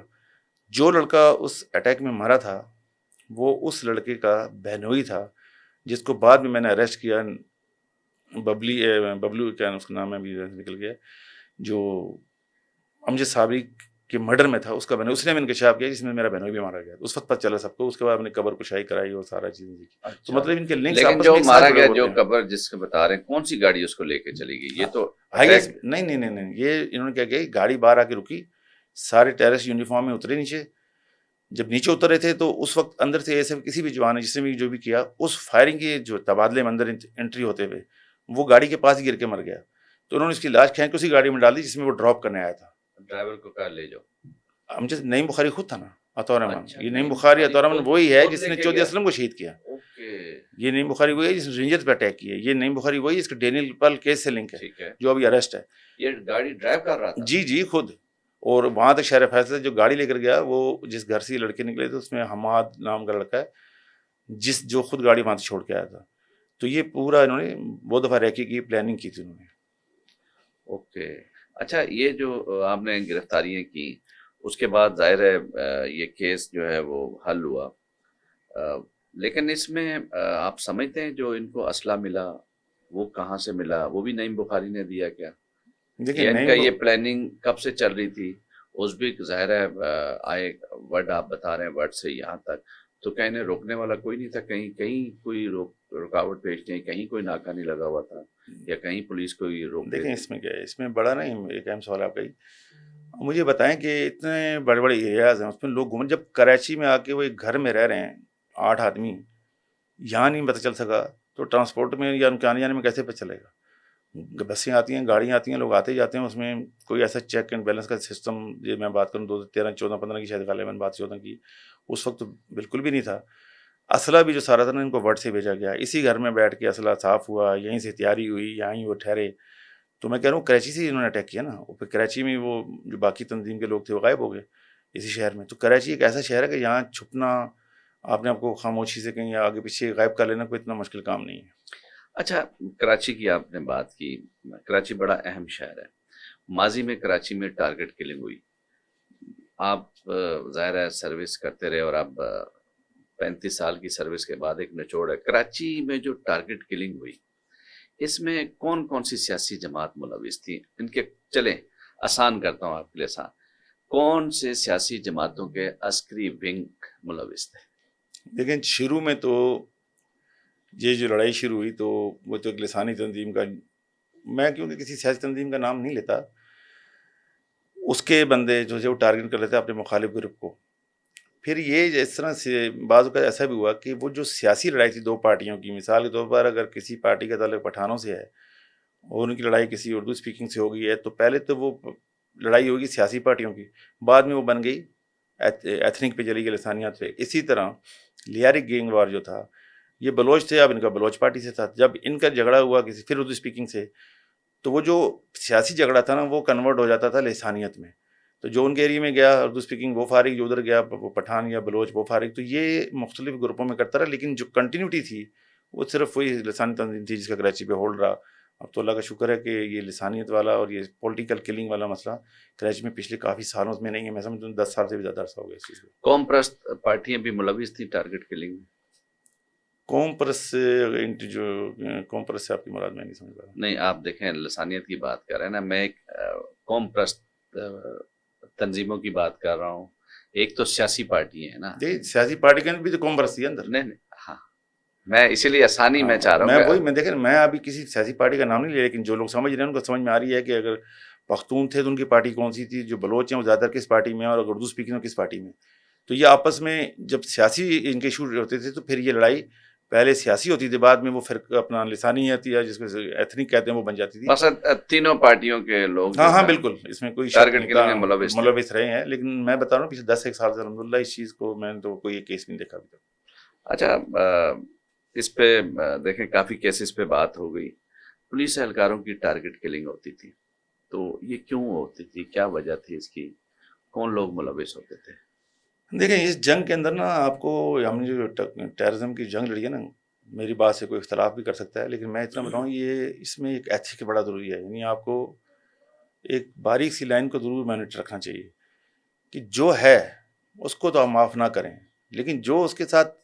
جو لڑکا اس اٹیک میں مرا تھا وہ اس لڑکے کا بہنوئی تھا جس کو بعد میں نے اریسٹ کیا. ببلو کیا اس کا نام ہے ابھی نکل گیا, جو امجد صابری کے مرڈر میں تھا. اس کا بہنوئی اس نے انکشاف کیا جس میں میرا بہنوئی بھی مارا گیا. اس وقت پتہ چلا سب کو. اس کے بعد ہم نے قبر کشائی کرائی اور سارا چیزیں دیکھی. تو مطلب ان کے لنکس لیکن جو مارا گیا جو قبر جس کو بتا رہے ہیں کون سی گاڑی اس کو لے کے چلی گئی؟ یہ تو نہیں, یہ انہوں نے کیا کیا, گاڑی باہر آ کے رکی. سارے ٹیررسٹ یونیفارم میں اترے نیچے. جب نیچے اترے تھے تو اس وقت اندر سے ایسے کسی بھی جوان نے جس نے بھی جو بھی کیا اس فائرنگ کے جو تبادلے میں اندر انٹری ہوتے ہوئے وہ گاڑی کے پاس ہی گر کے مر گیا. تو انہوں نے اس کی لاش کھینچ کے اسی گاڑی میں ڈال دی جس میں وہ ڈراپ کرنے آیا تھا. ڈرائیور کو کہا لے جاؤ. امجد نعیم بخاری خود تھا نا, عطا رحمان. یہ نعیم بخاری عطا رحمان وہی ہے جس نے چودھری اسلم کو شہید کیا. یہ نعیم بخاری وہی ہے جس نے رینجرز پہ اٹیک کیا. یہ نعیم بخاری وہی ہے جس کا ڈینیل پل کیس سے لنک ہے جو ابھی اریسٹ ہے. یہ گاڑی ڈرائیو کر رہا تھا جی خود. اور وہاں تک شہر فیصلہ جو گاڑی لے کر گیا وہ جس گھر سے لڑکے نکلے تھے اس میں حماد نام کا لڑکا ہے جو خود گاڑی وہاں سے چھوڑ کے آیا تھا. تو یہ پورا انہوں نے بہت دفعہ ریکی کی پلاننگ کی تھی انہوں نے. اوکے. اچھا, یہ جو آپ نے گرفتاریاں کی اس کے بعد ظاہر ہے یہ کیس جو ہے وہ حل ہوا, لیکن اس میں آپ سمجھتے ہیں جو ان کو اسلحہ ملا وہ کہاں سے ملا؟ وہ بھی نعیم بخاری نے دیا کیا؟ ان کا یہ پلاننگ کب سے چل رہی تھی؟ ازبک ظاہر ہے آئے ورڈ آپ بتا رہے ہیں ورڈ سے یہاں تک, تو کہیں انہیں روکنے والا کوئی نہیں تھا؟ کہیں کوئی رکاوٹ پیش نہیں, کہیں کوئی ناکہ نہیں لگا ہوا تھا, یا کہیں پولیس کوئی روک؟ دیکھیں اس میں کیا ہے, اس میں بڑا نہیں ایک اہم سوال آپ کا ہی. مجھے بتائیں کہ اتنے بڑے بڑے ایریاز ہیں اس میں لوگ گھومیں. جب کراچی میں آ کے وہ ایک گھر میں رہ رہے ہیں 8 آدمی, یہاں نہیں پتہ چل سکا تو ٹرانسپورٹ میں یا ان کے آنے جانے میں کیسے پتہ چلے گا؟ بسیں آتی ہیں, گاڑیاں آتی ہیں, لوگ آتے جاتے ہیں. اس میں کوئی ایسا چیک اینڈ بیلنس کا سسٹم, یہ میں بات کروں 2013 14 15 کی شاید غالباً بات 14 کی, اس وقت بالکل بھی نہیں تھا. اسلحہ بھی جو سارا تھا نا ان کو ورڈ سے بھیجا گیا. اسی گھر میں بیٹھ کے اسلحہ صاف ہوا, یہیں سے تیاری ہوئی, یہیں وہ ٹھہرے. تو میں کہہ رہا ہوں کراچی سے انہوں نے اٹیک کیا نا. پھر کراچی میں وہ جو باقی تنظیم کے لوگ تھے وہ غائب ہو گئے اسی شہر میں. تو کراچی ایک ایسا شہر ہے کہ یہاں چھپنا آپ نے آپ کو خاموشی سے کہیں آگے پیچھے غائب کر لینا کوئی اتنا مشکل کام نہیں ہے. اچھا, کراچی کی آپ نے بات کی. کراچی بڑا اہم شہر ہے. ماضی میں کراچی میں ٹارگٹ کلنگ ہوئی. آپ ظاہر ہے سروس کرتے رہے اور اب 35 سال کی سروس کے بعد ایک نچوڑ ہے. کراچی میں جو ٹارگٹ کلنگ ہوئی اس میں کون کون سی سیاسی جماعت ملوث تھی؟ ان کے چلیں آسان کرتا ہوں آپ کے لیے آسان, کون سے سیاسی جماعتوں کے عسکری ونگ ملوث تھے؟ لیکن شروع میں تو یہ جو لڑائی شروع ہوئی تو وہ تو ایک لسانی تنظیم کا, میں کیونکہ کسی سیاسی تنظیم کا نام نہیں لیتا, اس کے بندے جو وہ ٹارگٹ کر لیتے اپنے مخالف گروپ کو. پھر یہ اس طرح سے بعض اوقات ایسا بھی ہوا کہ وہ جو سیاسی لڑائی تھی 2 پارٹیوں کی, مثال کے طور پر اگر کسی پارٹی کا تعلق پٹھانوں سے ہے اور ان کی لڑائی کسی اردو اسپیکنگ سے ہو گئی ہے تو پہلے تو وہ لڑائی ہوگی سیاسی پارٹیوں کی, بعد میں وہ بن گئی ایتھنک پہ چلی گئی, لسانیات پہ. اسی طرح لیارک گینگ وار جو تھا یہ بلوچ تھے, اب ان کا بلوچ پارٹی سے تھا. جب ان کا جھگڑا ہوا کسی پھر اردو اسپیکنگ سے تو وہ جو سیاسی جھگڑا تھا نا وہ کنورٹ ہو جاتا تھا لسانیت میں. تو جو ان کے ایریے میں گیا اردو اسپیکنگ وہ فارغ، جو ادھر گیا وہ پٹھان یا بلوچ وہ فارغ. تو یہ مختلف گروپوں میں کرتا رہا، لیکن جو کنٹینیوٹی تھی وہ صرف وہی لسانی تنظیم تھی جس کا کراچی پہ ہولڈ رہا. اب تو اللہ کا شکر ہے کہ یہ لسانیت والا اور یہ پولیٹیکل کلنگ والا مسئلہ کراچی میں پچھلے کافی سالوں میں نہیں ہے. میں سمجھتا ہوں 10 سال سے بھی زیادہ عرصہ ہو گیا اس چیز کو. قوم پرست پارٹیاں بھی ملوث تھیں ٹارگٹ کلنگ میں؟ قوم پرست جو قوم پرست سے آپ کی مراد میں نہیں سمجھ پا رہا. نہیں، آپ دیکھیں لسانیت کی بات کر رہے ہیں نا، میں ایک قوم پرست تنظیموں کی بات کر رہا ہوں. ایک تو سیاسی پارٹی ہے نا. سیاسی پارٹی کے اندر بھی تو قوم پرستی ہے اندر. نہیں، ہاں، میں اسی لیے آسانی میں چاہ رہا ہوں. میں دیکھیں میں ابھی کسی سیاسی پارٹی کا نام نہیں لیا، لیکن جو لوگ سمجھ رہے ہیں ان کو سمجھ میں آ رہی ہے کہ اگر پختون تھے تو ان کی پارٹی کون سی تھی، جو بلوچ ہیں وہ زیادہ تر کس پارٹی میں، اور اگر اردو اسپیکنگ ہو کس پارٹی میں. تو یہ آپس میں جب سیاسی ان کے ایشو ہوتے تھے تو پھر یہ لڑائی پہلے سیاسی ہوتی تھی، بعد میں وہ پھر اپنا لسانی آتی ہے جس کو ایتھنک کہتے ہیں وہ بن جاتی تھی. بس تینوں پارٹیوں کے لوگ ہاں بالکل، اس میں کوئی شک ٹارگٹ نہیں کلنگ میں ملوث رہے ہیں. لیکن میں بتا رہا ہوں پچھلے 10 سال سے الحمدللہ اس چیز کو میں نے تو کوئی کیس نہیں دیکھا ابھی تک. اچھا، اس پہ دیکھیں کافی کیسز پہ بات ہو گئی. پولیس اہلکاروں کی ٹارگٹ کلنگ ہوتی تھی، تو یہ کیوں ہوتی تھی؟ کیا وجہ تھی اس کی؟ کون لوگ ملوث ہوتے تھے؟ دیکھیں اس جنگ کے اندر نا آپ کو ہم نے جو ٹیررزم کی جنگ لڑی ہے نا، میری بات سے کوئی اختلاف بھی کر سکتا ہے، لیکن میں اتنا بتاؤں یہ اس میں ایک ایتھک بڑا ضروری ہے. یعنی آپ کو ایک باریک سی لائن کو ضرور مینیج رکھنا چاہیے کہ جو ہے اس کو تو آپ معاف نہ کریں، لیکن جو اس کے ساتھ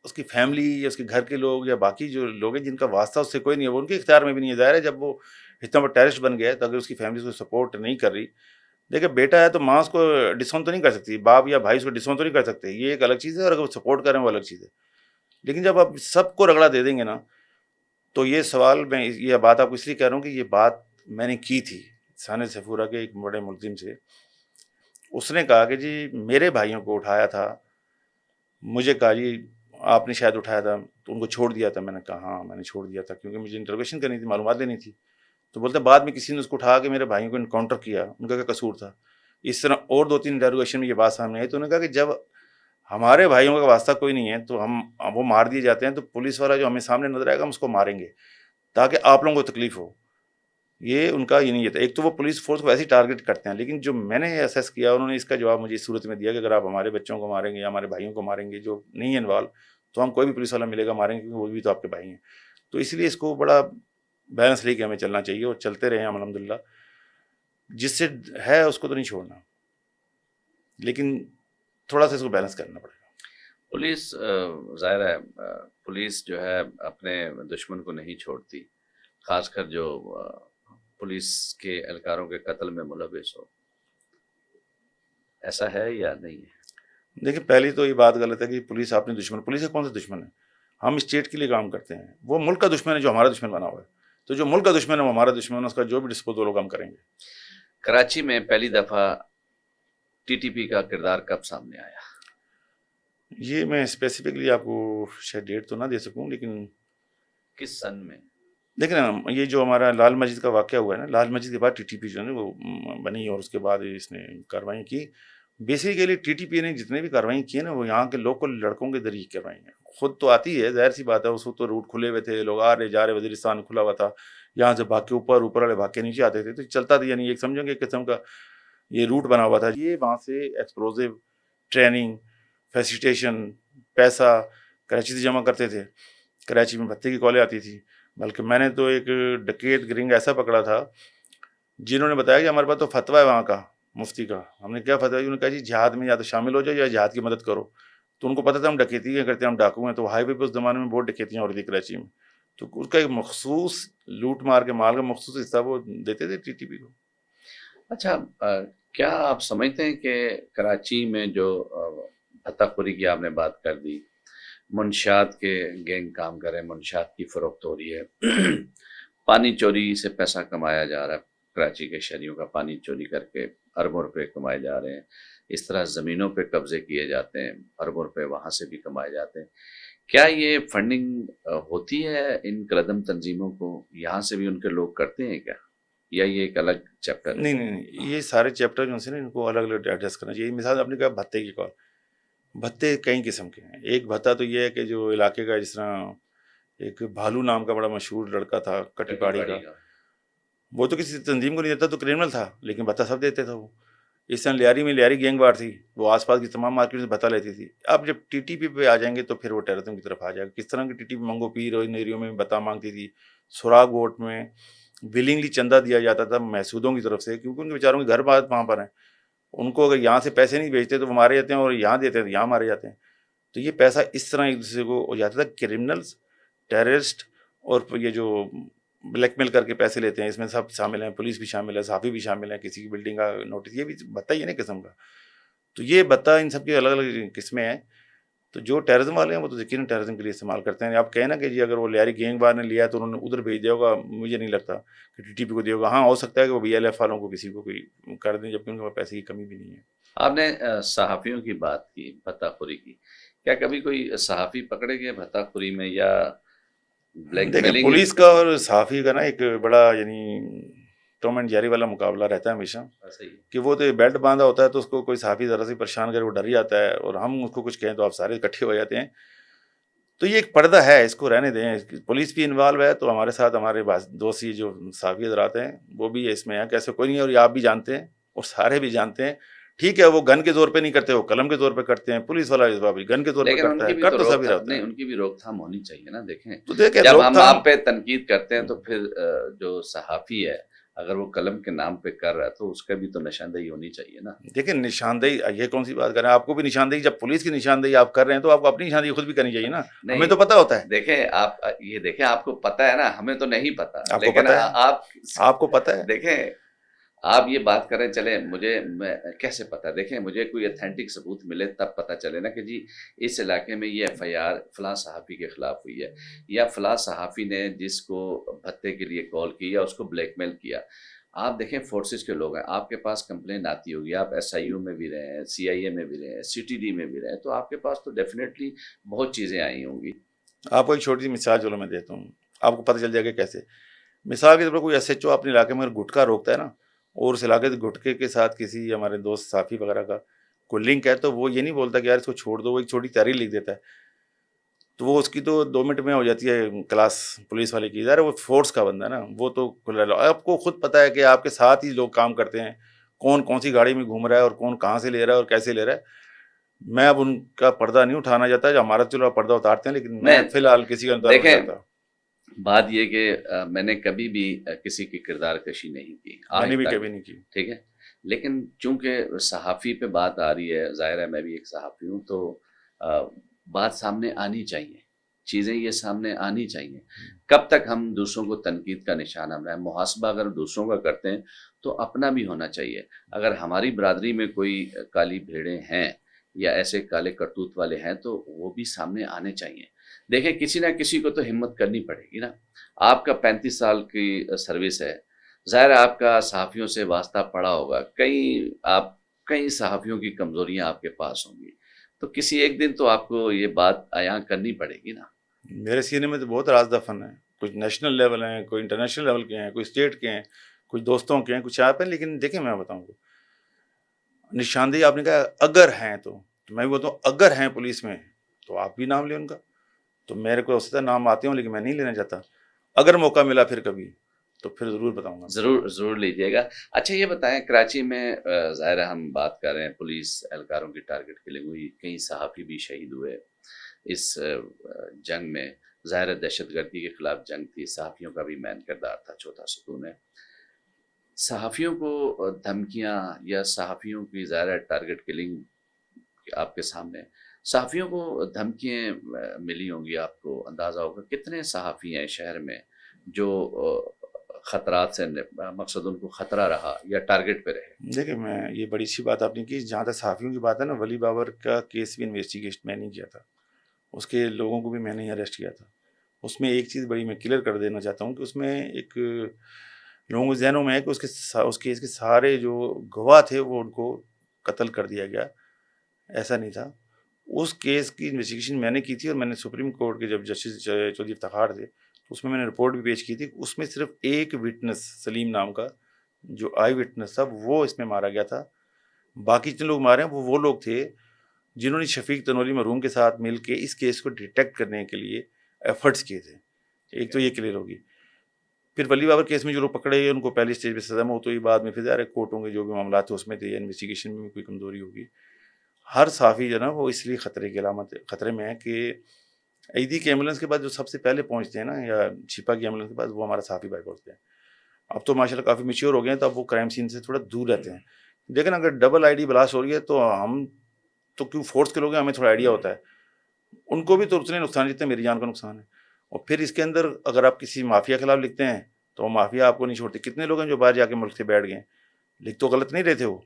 اس کی فیملی یا اس کے گھر کے لوگ یا باقی جو لوگ ہیں جن کا واسطہ اس سے کوئی نہیں ہے، وہ ان کے اختیار میں بھی نہیں ہے. ظاہر ہے جب وہ اتنا بڑا ٹیررسٹ بن گیا ہے تو اگر اس کی فیملی اس کو سپورٹ نہیں کر رہی، دیکھیں بیٹا ہے تو ماں اس کو ڈسون تو نہیں کر سکتی، باپ یا بھائی اس کو ڈسون تو نہیں کر سکتے، یہ ایک الگ چیز ہے، اور اگر وہ سپورٹ کریں وہ الگ چیز ہے. لیکن جب آپ سب کو رگڑا دے دیں گے نا، تو یہ سوال میں یہ بات آپ کو اس لیے کہہ رہا ہوں کہ یہ بات میں نے کی تھی ثانیہ سیفورہ کے ایک بڑے ملزم سے. اس نے کہا کہ جی میرے بھائیوں کو اٹھایا تھا، مجھے کہا جی آپ نے شاید اٹھایا تھا تو ان کو چھوڑ دیا تھا. میں نے کہا ہاں میں نے چھوڑ دیا تھا کیونکہ مجھے انٹروگیشن کرنی تھی، معلومات لینی تھی. تو بولتے بعد میں کسی نے اس کو اٹھا کے میرے بھائیوں کو انکاؤنٹر کیا، ان کا کیا قصور تھا. اس طرح اور 2-3 انٹروگیشن میں یہ بات سامنے آئی. تو انہوں نے کہا کہ جب ہمارے بھائیوں کا واسطہ کوئی نہیں ہے تو ہم وہ مار دیے جاتے ہیں، تو پولیس والا جو ہمیں سامنے نظر آئے گا ہم اس کو ماریں گے تاکہ آپ لوگوں کو تکلیف ہو. یہ ان کا یہ نہیں تھا. ایک تو وہ پولیس فورس کو ایسے ٹارگٹ کرتے ہیں، لیکن جو میں نے اسیس کیا انہوں نے اس کا جواب مجھے اس صورت میں دیا کہ اگر آپ ہمارے بچوں کو ماریں گے یا ہمارے بھائیوں کو ماریں گے جو نہیں ہے انوالو، تو ہم کوئی بھی پولیس والا ملے گا ماریں گے کیونکہ وہ بھی تو آپ کے بھائی ہیں. تو اس لیے اس کو بڑا بیلنس لے کے ہمیں چلنا چاہیے اور چلتے رہے ہیں الحمدللہ. جس سے ہے اس کو تو نہیں چھوڑنا، لیکن تھوڑا سا اس کو بیلنس کرنا پڑے گا. پولیس ظاہر ہے پولیس جو ہے اپنے دشمن کو نہیں چھوڑتی، خاص کر جو پولیس کے اہلکاروں کے قتل میں ملوث ہو. ایسا ہے یا نہیں ہے؟ دیکھیں پہلی تو یہ بات غلط ہے کہ پولیس اپنے دشمن، پولیس کا کون سا دشمن ہے؟ ہم اسٹیٹ کے لیے کام کرتے ہیں. وہ ملک کا دشمن ہے جو ہمارا دشمن بنا ہوا ہے. تو جو ملک کا دشمن ہے وہ ہمارا دشمن ہے، اس کا جو بھی ڈسپوزل ہوگا ہم کریں گے. کراچی میں پہلی دفعہ ٹی ٹی پی کا کردار کب سامنے آیا؟ یہ میں اسپیسیفکلی آپ کو شاید ڈیٹ تو نہ دے سکوں، لیکن کس سن میں؟ دیکھیں نا یہ جو ہمارا لال مسجد کا واقعہ ہوا ہے نا، لال مسجد کے بعد ٹی ٹی پی جو ہے نا وہ بنی اور اس کے بعد اس نے کارروائی کی. بیسیکلی ٹی ٹی پی نے جتنے بھی کارروائی کی ہے نا وہ یہاں کے لوکل لڑکوں کے ذریعے کارروائی ہیں. خود تو آتی ہے، ظاہر سی بات ہے، اس وقت تو روٹ کھلے ہوئے تھے، لوگ آ رہے جا رہے، وزیرستان کھلا ہوا تھا، یہاں سے بھاگ کے اوپر والے بھاگ کے نیچے آتے تھے، تو چلتا تھا. یعنی ایک سمجھو کہ ایک قسم کا یہ روٹ بنا ہوا تھا. یہ وہاں سے ایکسپلوزیو ٹریننگ فیسیلیٹیشن پیسہ کراچی سے جمع کرتے تھے. کراچی میں بھتے کی کالیں آتی تھی. بلکہ میں نے تو ایک ڈکیت گرنگ ایسا پکڑا تھا جنہوں نے بتایا کہ ہمارے پاس تو فتویٰ ہے وہاں کا مفتی کا. ہم نے کیا فتویٰ؟ انہوں نے کہا جی جہاد میں یا تو شامل ہو جاؤ یا جہاد کی مدد کرو. تو ان کو پتہ تھا ہم ڈکیتی کیا کرتے ہیں، ہم ڈاکو ہیں. تو ہائی وے پہ اس زمانے میں بہت ڈکیتیاں ہو رہی تھی کراچی میں، تو اس کا ایک مخصوص لوٹ مار کے مال کا مخصوص حصہ وہ دیتے تھے ٹی ٹی پی کو. اچھا، کیا آپ سمجھتے ہیں کہ کراچی میں جو بھتہ خوری کی آپ نے بات کر دی، منشیات کے گینگ کام کر رہے ہیں، منشیات کی فروخت ہو رہی ہے، پانی چوری سے پیسہ کمایا جا رہا ہے، کراچی کے شہریوں کا پانی چوری کر کے اربوں روپے کمائے جا رہے ہیں، اس طرح زمینوں پہ قبضے کیے جاتے ہیں، اربوں روپے وہاں سے بھی کمائے جاتے ہیں. کیا یہ فنڈنگ ہوتی ہے ان قلعدم تنظیموں کو؟ یہاں سے بھی ان کے لوگ کرتے ہیں کیا، یا یہ ایک الگ چیپٹر ہے؟ نہیں، یہ سارے چیپٹر جو ہیں نا ان کو الگ الگ ایڈریس کرنا چاہیے. مثال آپ نے کہا بھتے کی کال، بھتے کئی قسم کے ہیں. ایک بھتا تو یہ ہے کہ جو علاقے کا، جس طرح ایک بھالو نام کا بڑا مشہور لڑکا تھا کٹی پاڑی کا، وہ تو کسی تنظیم کو نہیں دیتا تو کرمنل تھا، لیکن بھتہ سب دیتے تھا وہ. اس طرح لیاری میں لیاری گینگ وار تھی، وہ آس پاس کی تمام مارکیٹ سے بھتہ لیتی تھی. اب جب ٹی ٹی پی پہ آ جائیں گے تو پھر وہ ٹیررزم کی طرف آ جائے گا. کس طرح کی ٹی ٹی پی؟ منگو پیر اور ان ایریوں میں بھتہ مانگتی تھی. سراغ ووٹ میں ولنگلی چندہ دیا جاتا تھا محسودوں کی طرف سے، کیونکہ ان کے بیچاروں کے گھر بات وہاں پر ہیں. ان کو اگر یہاں سے پیسے نہیں بھیجتے تو وہ مارے جاتے ہیں، اور یہاں دیتے ہیں تو یہاں مارے جاتے ہیں. تو یہ پیسہ اس طرح ایک دوسرے کو ہو جاتا تھا. کرمنلز، ٹیررسٹ اور یہ جو بلیک میل کر کے پیسے لیتے ہیں، اس میں سب شامل ہیں. پولیس بھی شامل ہے، صحافی بھی شامل ہیں. کسی کی بلڈنگ کا نوٹس، یہ بھی بھتہ ہی ہے نا قسم کا. تو یہ بھتہ ان سب کی الگ الگ قسمیں ہیں. تو جو ٹیررزم والے ہیں وہ تو یقیناً ٹیررزم کے لیے استعمال کرتے ہیں. آپ کہیں نا کہ جی اگر وہ لیاری گینگ وار نے لیا ہے تو انہوں نے ادھر بھیج دیا ہوگا، مجھے نہیں لگتا کہ ٹی ٹی پی کو دیا ہوگا. ہاں ہو سکتا ہے کہ وہ بی ایل ایف والوں کو کسی کو کوئی کر دیں، جبکہ ان کے پاس پیسے کی کمی بھی نہیں ہے. آپ نے صحافیوں کی بات کی، بھتہ خوری کی. کیا کبھی کوئی صحافی پکڑے گئے بھتہ خوری میں یا بلیک دیکھیں میلنگ میں؟ پولیس کا اور صحافی کا نا ایک بڑا ٹام اینڈ جیری والا مقابلہ رہتا ہے ہمیشہ. صحیح. کہ وہ تو بیلٹ باندھا ہوتا ہے تو اس کو کوئی صحافی ذرا سی پریشان کرے وہ ڈر ہی جاتا ہے، اور ہم اس کو کچھ کہیں تو آپ سارے اکٹھے ہو جاتے ہیں. تو یہ ایک پردہ ہے، اس کو رہنے دیں. پولیس بھی انوالو ہے تو ہمارے ساتھ ہمارے دوست یہ جو صحافی حضرات ہیں وہ بھی اس میں ہیں. کیسے کوئی نہیں ہے، اور یہ آپ بھی جانتے ہیں اور سارے بھی جانتے ہیں. ٹھیک ہے وہ گن کے زور پہ نہیں کرتے، وہ قلم کے زور پہ کرتے ہیں. پولیس والا اس بات بھی گن کے زور پہ لیکن ان کرتا کی ہے، بھی کر تو تو روک سبھی تھام رہتا نہیں، ہے. ان کی بھی روک تھام ہونی چاہیے نا. دیکھیں تو دیکھیں جب روک ہم تھام. آپ پہ تنقید کرتے ہیں تو پھر جو صحافی ہے اگر وہ قلم کے نام پہ کر رہا ہے تو اس کا بھی تو نشاندہی ہونی چاہیے نا. دیکھیں نشاندہی یہ کون سی بات کر رہے ہیں؟ آپ کو بھی نشاندہی، جب پولیس کی نشاندہی آپ کر رہے ہیں تو آپ کو اپنی نشاندہی خود بھی کرنی چاہیے نا. ہمیں نہیں، تو پتہ ہوتا ہے. دیکھیں آپ کو پتہ ہے نا، ہمیں تو نہیں پتہ. آپ کو لیکن پتہ ہے، آپ آپ کو پتہ ہے. دیکھیں آپ یہ بات کریں، چلیں میں کیسے پتا؟ دیکھیں مجھے کوئی اتھینٹک ثبوت ملے تب پتہ چلے نا کہ جی اس علاقے میں یہ ایف آئی آر فلاں صحافی کے خلاف ہوئی ہے، یا فلاں صحافی نے جس کو بھتے کے لیے کال کی یا اس کو بلیک میل کیا. آپ دیکھیں فورسز کے لوگ ہیں، آپ کے پاس کمپلین آتی ہوگی، آپ ایس آئی یو میں بھی رہے ہیں، سی آئی اے میں بھی رہے ہیں، سی ٹی ڈی میں بھی رہے ہیں، تو آپ کے پاس تو ڈیفینیٹلی بہت چیزیں آئی ہوں گی. آپ کو ایک چھوٹی سی مثال چلو میں دیتا ہوں، آپ کو پتہ چل جائے گا کیسے. مثال کے طور پر کوئی ایس ایچ او اپنے علاقے میں اگر گٹکا روکتا ہے نا، اور اس علاقے سے گٹکے کے ساتھ کسی ہمارے دوست صحافی وغیرہ کا کوئی لنک ہے، تو وہ یہ نہیں بولتا کہ یار اس کو چھوڑ دو، وہ ایک چھوٹی تحریر لکھ دیتا ہے. تو وہ اس کی تو 2 منٹ میں ہو جاتی ہے کلاس پولیس والے کی. ظاہر وہ فورس کا بندہ ہے نا، وہ تو آپ کو خود پتہ ہے کہ آپ کے ساتھ ہی لوگ کام کرتے ہیں، کون سی گاڑی میں گھوم رہا ہے اور کون کہاں سے لے رہا ہے اور کیسے لے رہا ہے. میں اب ان کا پردہ نہیں اٹھانا چاہتا، جو ہمارا چلو پردہ اتارتے ہیں، لیکن میں فی الحال کسی کا اتارنا نہیں دیکھیں چاہتا. بات یہ کہ میں نے کبھی بھی کسی کی کردار کشی نہیں کی میں آج نے بھی تک. کبھی نہیں کی. ٹھیک ہے، لیکن چونکہ صحافی پہ بات آ رہی ہے، ظاہر ہے میں بھی ایک صحافی ہوں، تو بات سامنے آنی چاہیے، چیزیں یہ سامنے آنی چاہیے. کب تک ہم دوسروں کو تنقید کا نشانہ بنائیں؟ محاسبہ اگر دوسروں کا کرتے ہیں تو اپنا بھی ہونا چاہیے. اگر ہماری برادری میں کوئی کالی بھیڑیں ہیں یا ایسے کالے کرتوت والے ہیں تو وہ بھی سامنے آنے چاہیے. دیکھیں کسی نہ کسی کو تو ہمت کرنی پڑے گی نا. آپ کا 35 سال کی سروس ہے، ظاہر ہے آپ کا صحافیوں سے واسطہ پڑا ہوگا، کئی صحافیوں کی کمزوریاں آپ کے پاس ہوں گی، تو کسی ایک دن تو آپ کو یہ بات عیاں کرنی پڑے گی نا. میرے سینے میں تو بہت راز دفن ہیں، کچھ نیشنل لیول ہیں، کوئی انٹرنیشنل لیول کے ہیں، کوئی اسٹیٹ کے ہیں، کچھ دوستوں کے ہیں، کچھ آپ ہیں. لیکن دیکھیں میں بتاؤں کو نشاندہی آپ نے کہا اگر ہیں تو میں بھی بولتا ہوں اگر ہیں پولیس میں تو آپ بھی نام لیں ان کا. تو میرے کو اس طرح نام آتے ہوں لیکن میں نہیں لینا چاہتا. اگر موقع ملا پھر کبھی تو پھر ضرور بتاؤں گا. ضرور لیجیے گا. اچھا یہ بتائیں، کراچی میں ظاہر ہے ہم بات کر رہے ہیں پولیس اہلکاروں کی ٹارگٹ کے لیے ہوئی، کئی صحافی بھی شہید ہوئے اس جنگ میں. ظاہر دہشت گردی کے خلاف جنگ تھی، صحافیوں کا بھی مین کردار تھا، چوتھا ستون ہے. صحافیوں کو دھمکیاں یا صحافیوں کی ظاہر ٹارگٹ کلنگ آپ کے سامنے، صحافیوں کو دھمکیاں ملی ہوں گی، آپ کو اندازہ ہوگا کتنے صحافی ہیں شہر میں جو خطرات سے مقصد ان کو خطرہ رہا یا ٹارگٹ پہ رہے. دیکھیں میں یہ بڑی اچھی بات آپ نے کی. جہاں تک صحافیوں کی بات ہے نا، ولی بابر کا کیس بھی انویسٹیگیشن میں نہیں کیا تھا، اس کے لوگوں کو بھی میں نے ہی اریسٹ کیا تھا. اس میں ایک چیز بڑی میں کلیئر کر دینا چاہتا ہوں کہ اس میں ایک لوگوں کے ذہنوں میں ہے کہ اس کیس کے سارے جو گواہ تھے وہ ان کو قتل کر دیا گیا. ایسا نہیں تھا. اس کیس کی انویسٹیگیشن میں نے کی تھی، اور میں نے سپریم کورٹ کے جب جسٹس چودھری افتخار تھے تو اس میں نے رپورٹ بھی پیش کی تھی. اس میں صرف ایک وٹنس سلیم نام کا جو آئی وٹنس تھا وہ اس میں مارا گیا تھا. باقی جتنے لوگ مارے ہیں وہ لوگ تھے جنہوں نے شفیق تنوری مرحوم کے ساتھ مل کے اس کیس کو ڈیٹیکٹ کرنے کے لیے ایفرٹس کیے تھے. ایک تو یہ کلیئر ہوگی. پھر ولی بابر کیس میں جو لوگ پکڑے گئے ان کو پہلی اسٹیج پہ سزا موت ہوئی، بعد میں پھر ظاہر کورٹوں کے جو بھی معاملات تھے اس میں تھے، انویسٹیگیشن میں کوئی کمزوری ہوگی. ہر صحافی جو نا وہ اس لیے خطرے میں ہے کہ عیدی کی ایمبولینس کے بعد جو سب سے پہلے پہنچتے ہیں نا، یا چھپا کی ایمبولینس کے بعد، وہ ہمارا صحافی بھائی پہنچتے ہیں. اب تو ماشاء اللہ کافی میچیور ہو گئے ہیں، تو اب وہ کرائم سین سے تھوڑا دور رہتے ہیں. لیکن اگر ڈبل آئی ڈی بلاسٹ ہو رہی ہے تو ہم تو کیوں فورس کے لوگ ہیں، ہمیں تھوڑا آئیڈیا ہوتا ہے. ان کو بھی تو اتنے نقصان جتنے میری جان کا نقصان ہے. اور پھر اس کے اندر اگر آپ کسی مافیا کے خلاف لکھتے ہیں تو وہ مافیا آپ کو نہیں چھوڑتی. کتنے لوگ ہیں جو باہر جا کے ملک سے بیٹھ گئے، لکھ تو غلط نہیں رہتے وہ،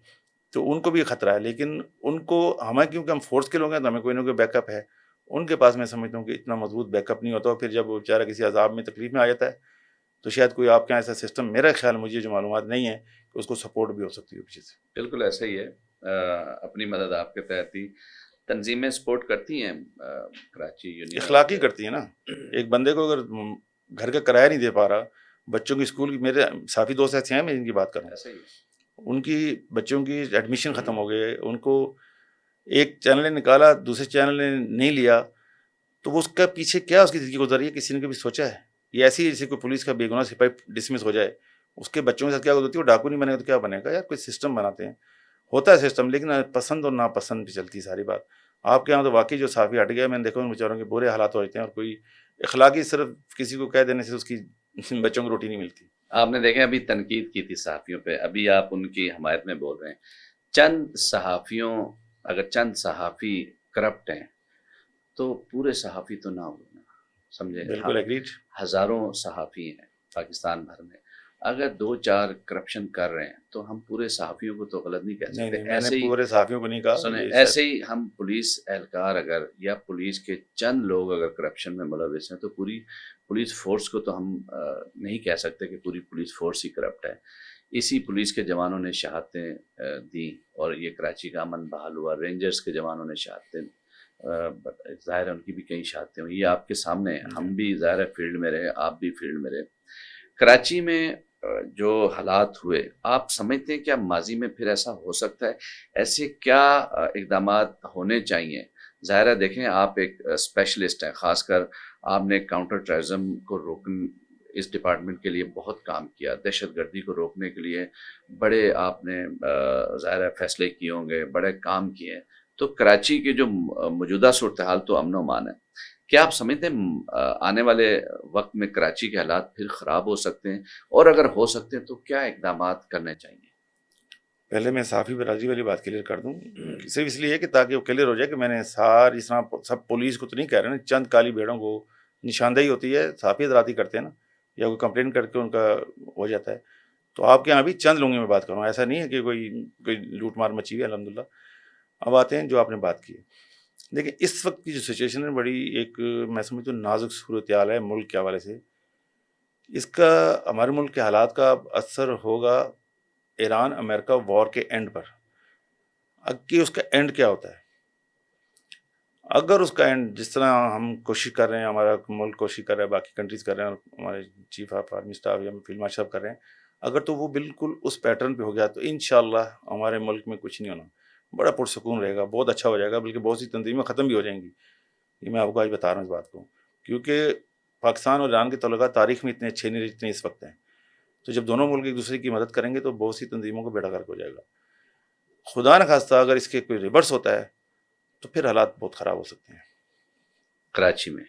تو ان کو بھی خطرہ ہے. لیکن ان کو ہمیں، کیونکہ ہم فورس کے لوگ ہیں تو ہمیں کوئی نہ کوئی بیک اپ ہے. ان کے پاس میں سمجھتا ہوں کہ اتنا مضبوط بیک اپ نہیں ہوتا. اور پھر جب وہ بیچارہ کسی عذاب میں تکلیف میں آ جاتا ہے تو شاید کوئی آپ کے یہاں ایسا سسٹم، میرا خیال مجھے جو معلومات نہیں ہے، کہ اس کو سپورٹ بھی ہو سکتی ہے پیچھے سے. بالکل ایسا ہی ہے. اپنی مدد آپ کے تحت ہی تنظیمیں سپورٹ کرتی ہیں. کراچی یونین اخلاقی کرتی ہیں نا. ایک بندے کو اگر گھر کا کرایہ نہیں دے پا رہا، بچوں کی اسکول کی، میرے صافی دوست ایسے ہیں میں جن کی بات کروں، ایسا ہی ہے. ان کی بچوں کی ایڈمیشن ختم ہو گئے، ان کو ایک چینل نے نکالا دوسرے چینل نے نہیں لیا، تو وہ اس کا پیچھے کیا اس کی زندگی گزر رہی ہے، کسی نے کبھی سوچا ہے؟ یہ ایسی جیسے کوئی پولیس کا بے گناہ سپاہی ڈسمس ہو جائے، اس کے بچوں کے ساتھ کیا ہوتی ہے؟ وہ ڈاکو نہیں بنے گا تو کیا بنے گا؟ یار کوئی سسٹم بناتے ہیں. ہوتا ہے سسٹم، لیکن پسند اور ناپسند پہ چلتی ہے ساری بات. آپ کے یہاں تو واقعی جو صافی ہٹ گیا، میں نے دیکھا ان بیچاروں کے برے حالات ہو جاتے ہیں، اور کوئی اخلاقی صرف کسی کو کہہ دینے سے اس کی بچوں کو روٹی نہیں ملتی. آپ نے دیکھا ابھی تنقید کی تھی صحافیوں پہ، ابھی آپ ان کی حمایت میں بول رہے ہیں. اگر چند صحافی کرپٹ ہیں تو پورے صحافی تو نہ ہونا، سمجھے؟ بالکل ایگریڈ. ہزاروں صحافی ہیں پاکستان بھر میں، اگر 2-4 کرپشن کر رہے ہیں تو ہم پورے صحافیوں کو تو غلط نہیں کہہ سکتے. میں نے پورے صحافیوں کو نہیں کہا. سنیں، ایسے ہی ہم پولیس اہلکار اگر، یا پولیس کے چند لوگ اگر کرپشن میں ملوث ہیں تو پوری پولیس فورس کو تو ہم نہیں کہہ سکتے کہ پوری پولیس فورس ہی کرپٹ ہے. اسی پولیس کے جوانوں نے شہادتیں دیں اور یہ کراچی کا امن بحال ہوا. رینجرز کے جوانوں نے شہادتیں، ظاہر ہے ان کی بھی کئی شہادتیں ہوئی. یہ آپ کے سامنے ہیں. ہم بھی ظاہر ہے فیلڈ میں رہے، آپ بھی فیلڈ میں رہے. کراچی میں جو حالات ہوئے، آپ سمجھتے ہیں کیا ماضی میں پھر ایسا ہو سکتا ہے؟ ایسے کیا اقدامات ہونے چاہیے؟ ظاہر ہے دیکھیں، آپ ایک اسپیشلسٹ ہیں، خاص کر آپ نے کاؤنٹر ٹیررزم کو روکنے، اس ڈپارٹمنٹ کے لیے بہت کام کیا. دہشت گردی کو روکنے کے لیے بڑے آپ نے ظاہر ہے فیصلے کیے ہوں گے، بڑے کام کیے ہیں. تو کراچی کی جو موجودہ صورتحال تو امن و امان ہے، کیا آپ سمجھتے ہیں آنے والے وقت میں کراچی کے حالات پھر خراب ہو سکتے ہیں؟ اور اگر ہو سکتے ہیں تو کیا اقدامات کرنے چاہیے؟ پہلے میں صحافی برادری والی بات کلیئر کر دوں، صرف اس لیے کہ تاکہ وہ کلیئر ہو جائے کہ میں نے ساری اس طرح سب پولیس کو تو نہیں کہہ رہے نا. چند کالی بھیڑوں کو نشاندہی ہوتی ہے، صحافی حضرات کرتے ہیں نا، یا کوئی کمپلین کر کے ان کا ہو جاتا ہے. تو آپ کے یہاں بھی چند لوگوں میں بات کروں، ایسا نہیں ہے کہ کوئی لوٹ مار مچی ہوئی ہے، الحمدللہ. اب آتے ہیں جو آپ نے بات کی. دیکھیں اس وقت کی جو سچویشن ہے، بڑی ایک میں سمجھتا ہوں نازک صورتحال ہے ملک کے حوالے سے. اس کا ہمارے ملک کے حالات کا اثر ہوگا ایران امریکہ وار کے اینڈ پر. کہ اس کا اینڈ کیا ہوتا ہے؟ اگر اس کا اینڈ جس طرح ہم کوشش کر رہے ہیں، ہمارا ملک کوشش کر رہا ہے، باقی کنٹریز کر رہے ہیں، اور ہمارے چیف آف آرمی اسٹاف یا فیلڈ مارشل کر رہے ہیں، اگر تو وہ بالکل اس پیٹرن پہ ہو گیا تو انشاءاللہ ہمارے ملک میں کچھ نہیں ہونا، بڑا پرسکون رہے گا، بہت اچھا ہو جائے گا. بلکہ بہت سی تنظیمیں ختم بھی ہو جائیں گی. یہ میں آپ کو آج بتا رہا ہوں اس بات کو، کیونکہ پاکستان اور ایران کے تعلقات تاریخ میں اتنے اچھے نہیں رہے جتنے اس وقت ہیں. تو جب دونوں ملک ایک دوسرے کی مدد کریں گے تو بہت سی تنظیموں کو بیڑا غرق ہو جائے گا. خدا نہ خواستہ اگر اس کے کوئی ریورس ہوتا ہے تو پھر حالات بہت خراب ہو سکتے ہیں کراچی میں،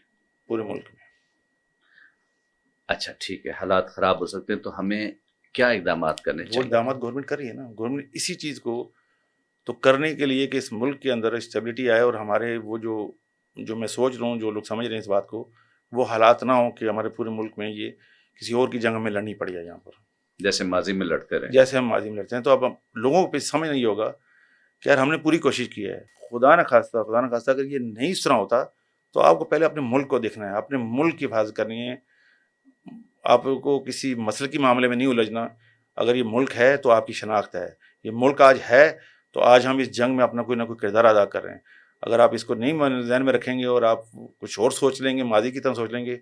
پورے ملک میں. اچھا ٹھیک ہے، حالات خراب ہو سکتے ہیں تو ہمیں کیا اقدامات کرنے وہ چاہیے؟ اقدامات گورنمنٹ کر رہی ہے نا. گورنمنٹ اسی چیز کو تو کرنے کے لیے کہ اس ملک کے اندر اسٹیبلٹی آئے، اور ہمارے وہ جو میں سوچ رہا ہوں، جو لوگ سمجھ رہے ہیں اس بات کو، وہ حالات نہ ہوں کہ ہمارے پورے ملک میں یہ کسی اور کی جنگ ہمیں لڑنی پڑ جائے یہاں پر، جیسے ماضی میں لڑتے رہے، جیسے ہم ماضی میں لڑتے ہیں. تو اب لوگوں کو سمجھ نہیں ہوگا کہ یار ہم نے پوری کوشش کی ہے. خدا نہ خواستہ اگر یہ نہیں اس طرح ہوتا تو آپ کو پہلے اپنے ملک کو دیکھنا ہے، اپنے ملک کی حفاظت کرنی ہے. آپ کو کسی مسلکی معاملے میں نہیں الجھنا. اگر یہ ملک ہے تو آپ کی شناخت ہے. یہ ملک آج ہے تو آج ہم اس جنگ میں اپنا کوئی نہ کوئی کردار ادا کر رہے ہیں. اگر آپ اس کو نہیں ذہن میں رکھیں گے اور آپ کچھ اور سوچ لیں گے، ماضی کی طرح سوچ لیں گے،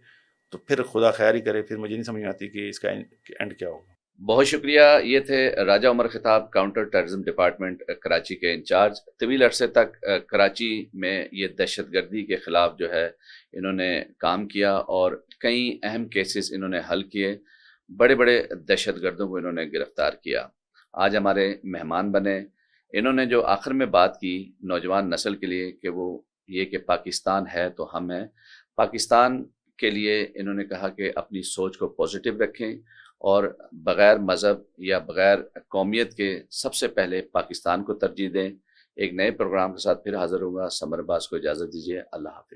تو پھر خدا خیر ہی کرے، پھر مجھے نہیں سمجھ میں آتی کہ اس کا اینڈ کیا ہوگا. بہت شکریہ. یہ تھے راجہ عمر خطاب، کاؤنٹر ٹیررزم ڈپارٹمنٹ کراچی کے انچارج. طویل عرصے تک کراچی میں یہ دہشت گردی کے خلاف جو ہے انہوں نے کام کیا اور کئی اہم کیسز انہوں نے حل کیے. بڑے بڑے دہشت گردوں کو انہوں نے گرفتار کیا. آج ہمارے مہمان بنے. انہوں نے جو آخر میں بات کی نوجوان نسل کے لیے کہ وہ یہ کہ پاکستان ہے تو ہم ہیں، پاکستان کے لیے انہوں نے کہا کہ اپنی سوچ کو پازیٹیو رکھیں اور بغیر مذہب یا بغیر قومیت کے سب سے پہلے پاکستان کو ترجیح دیں. ایک نئے پروگرام کے ساتھ پھر حاضر ہوں گا. سمر عباس کو اجازت دیجیے. اللہ حافظ.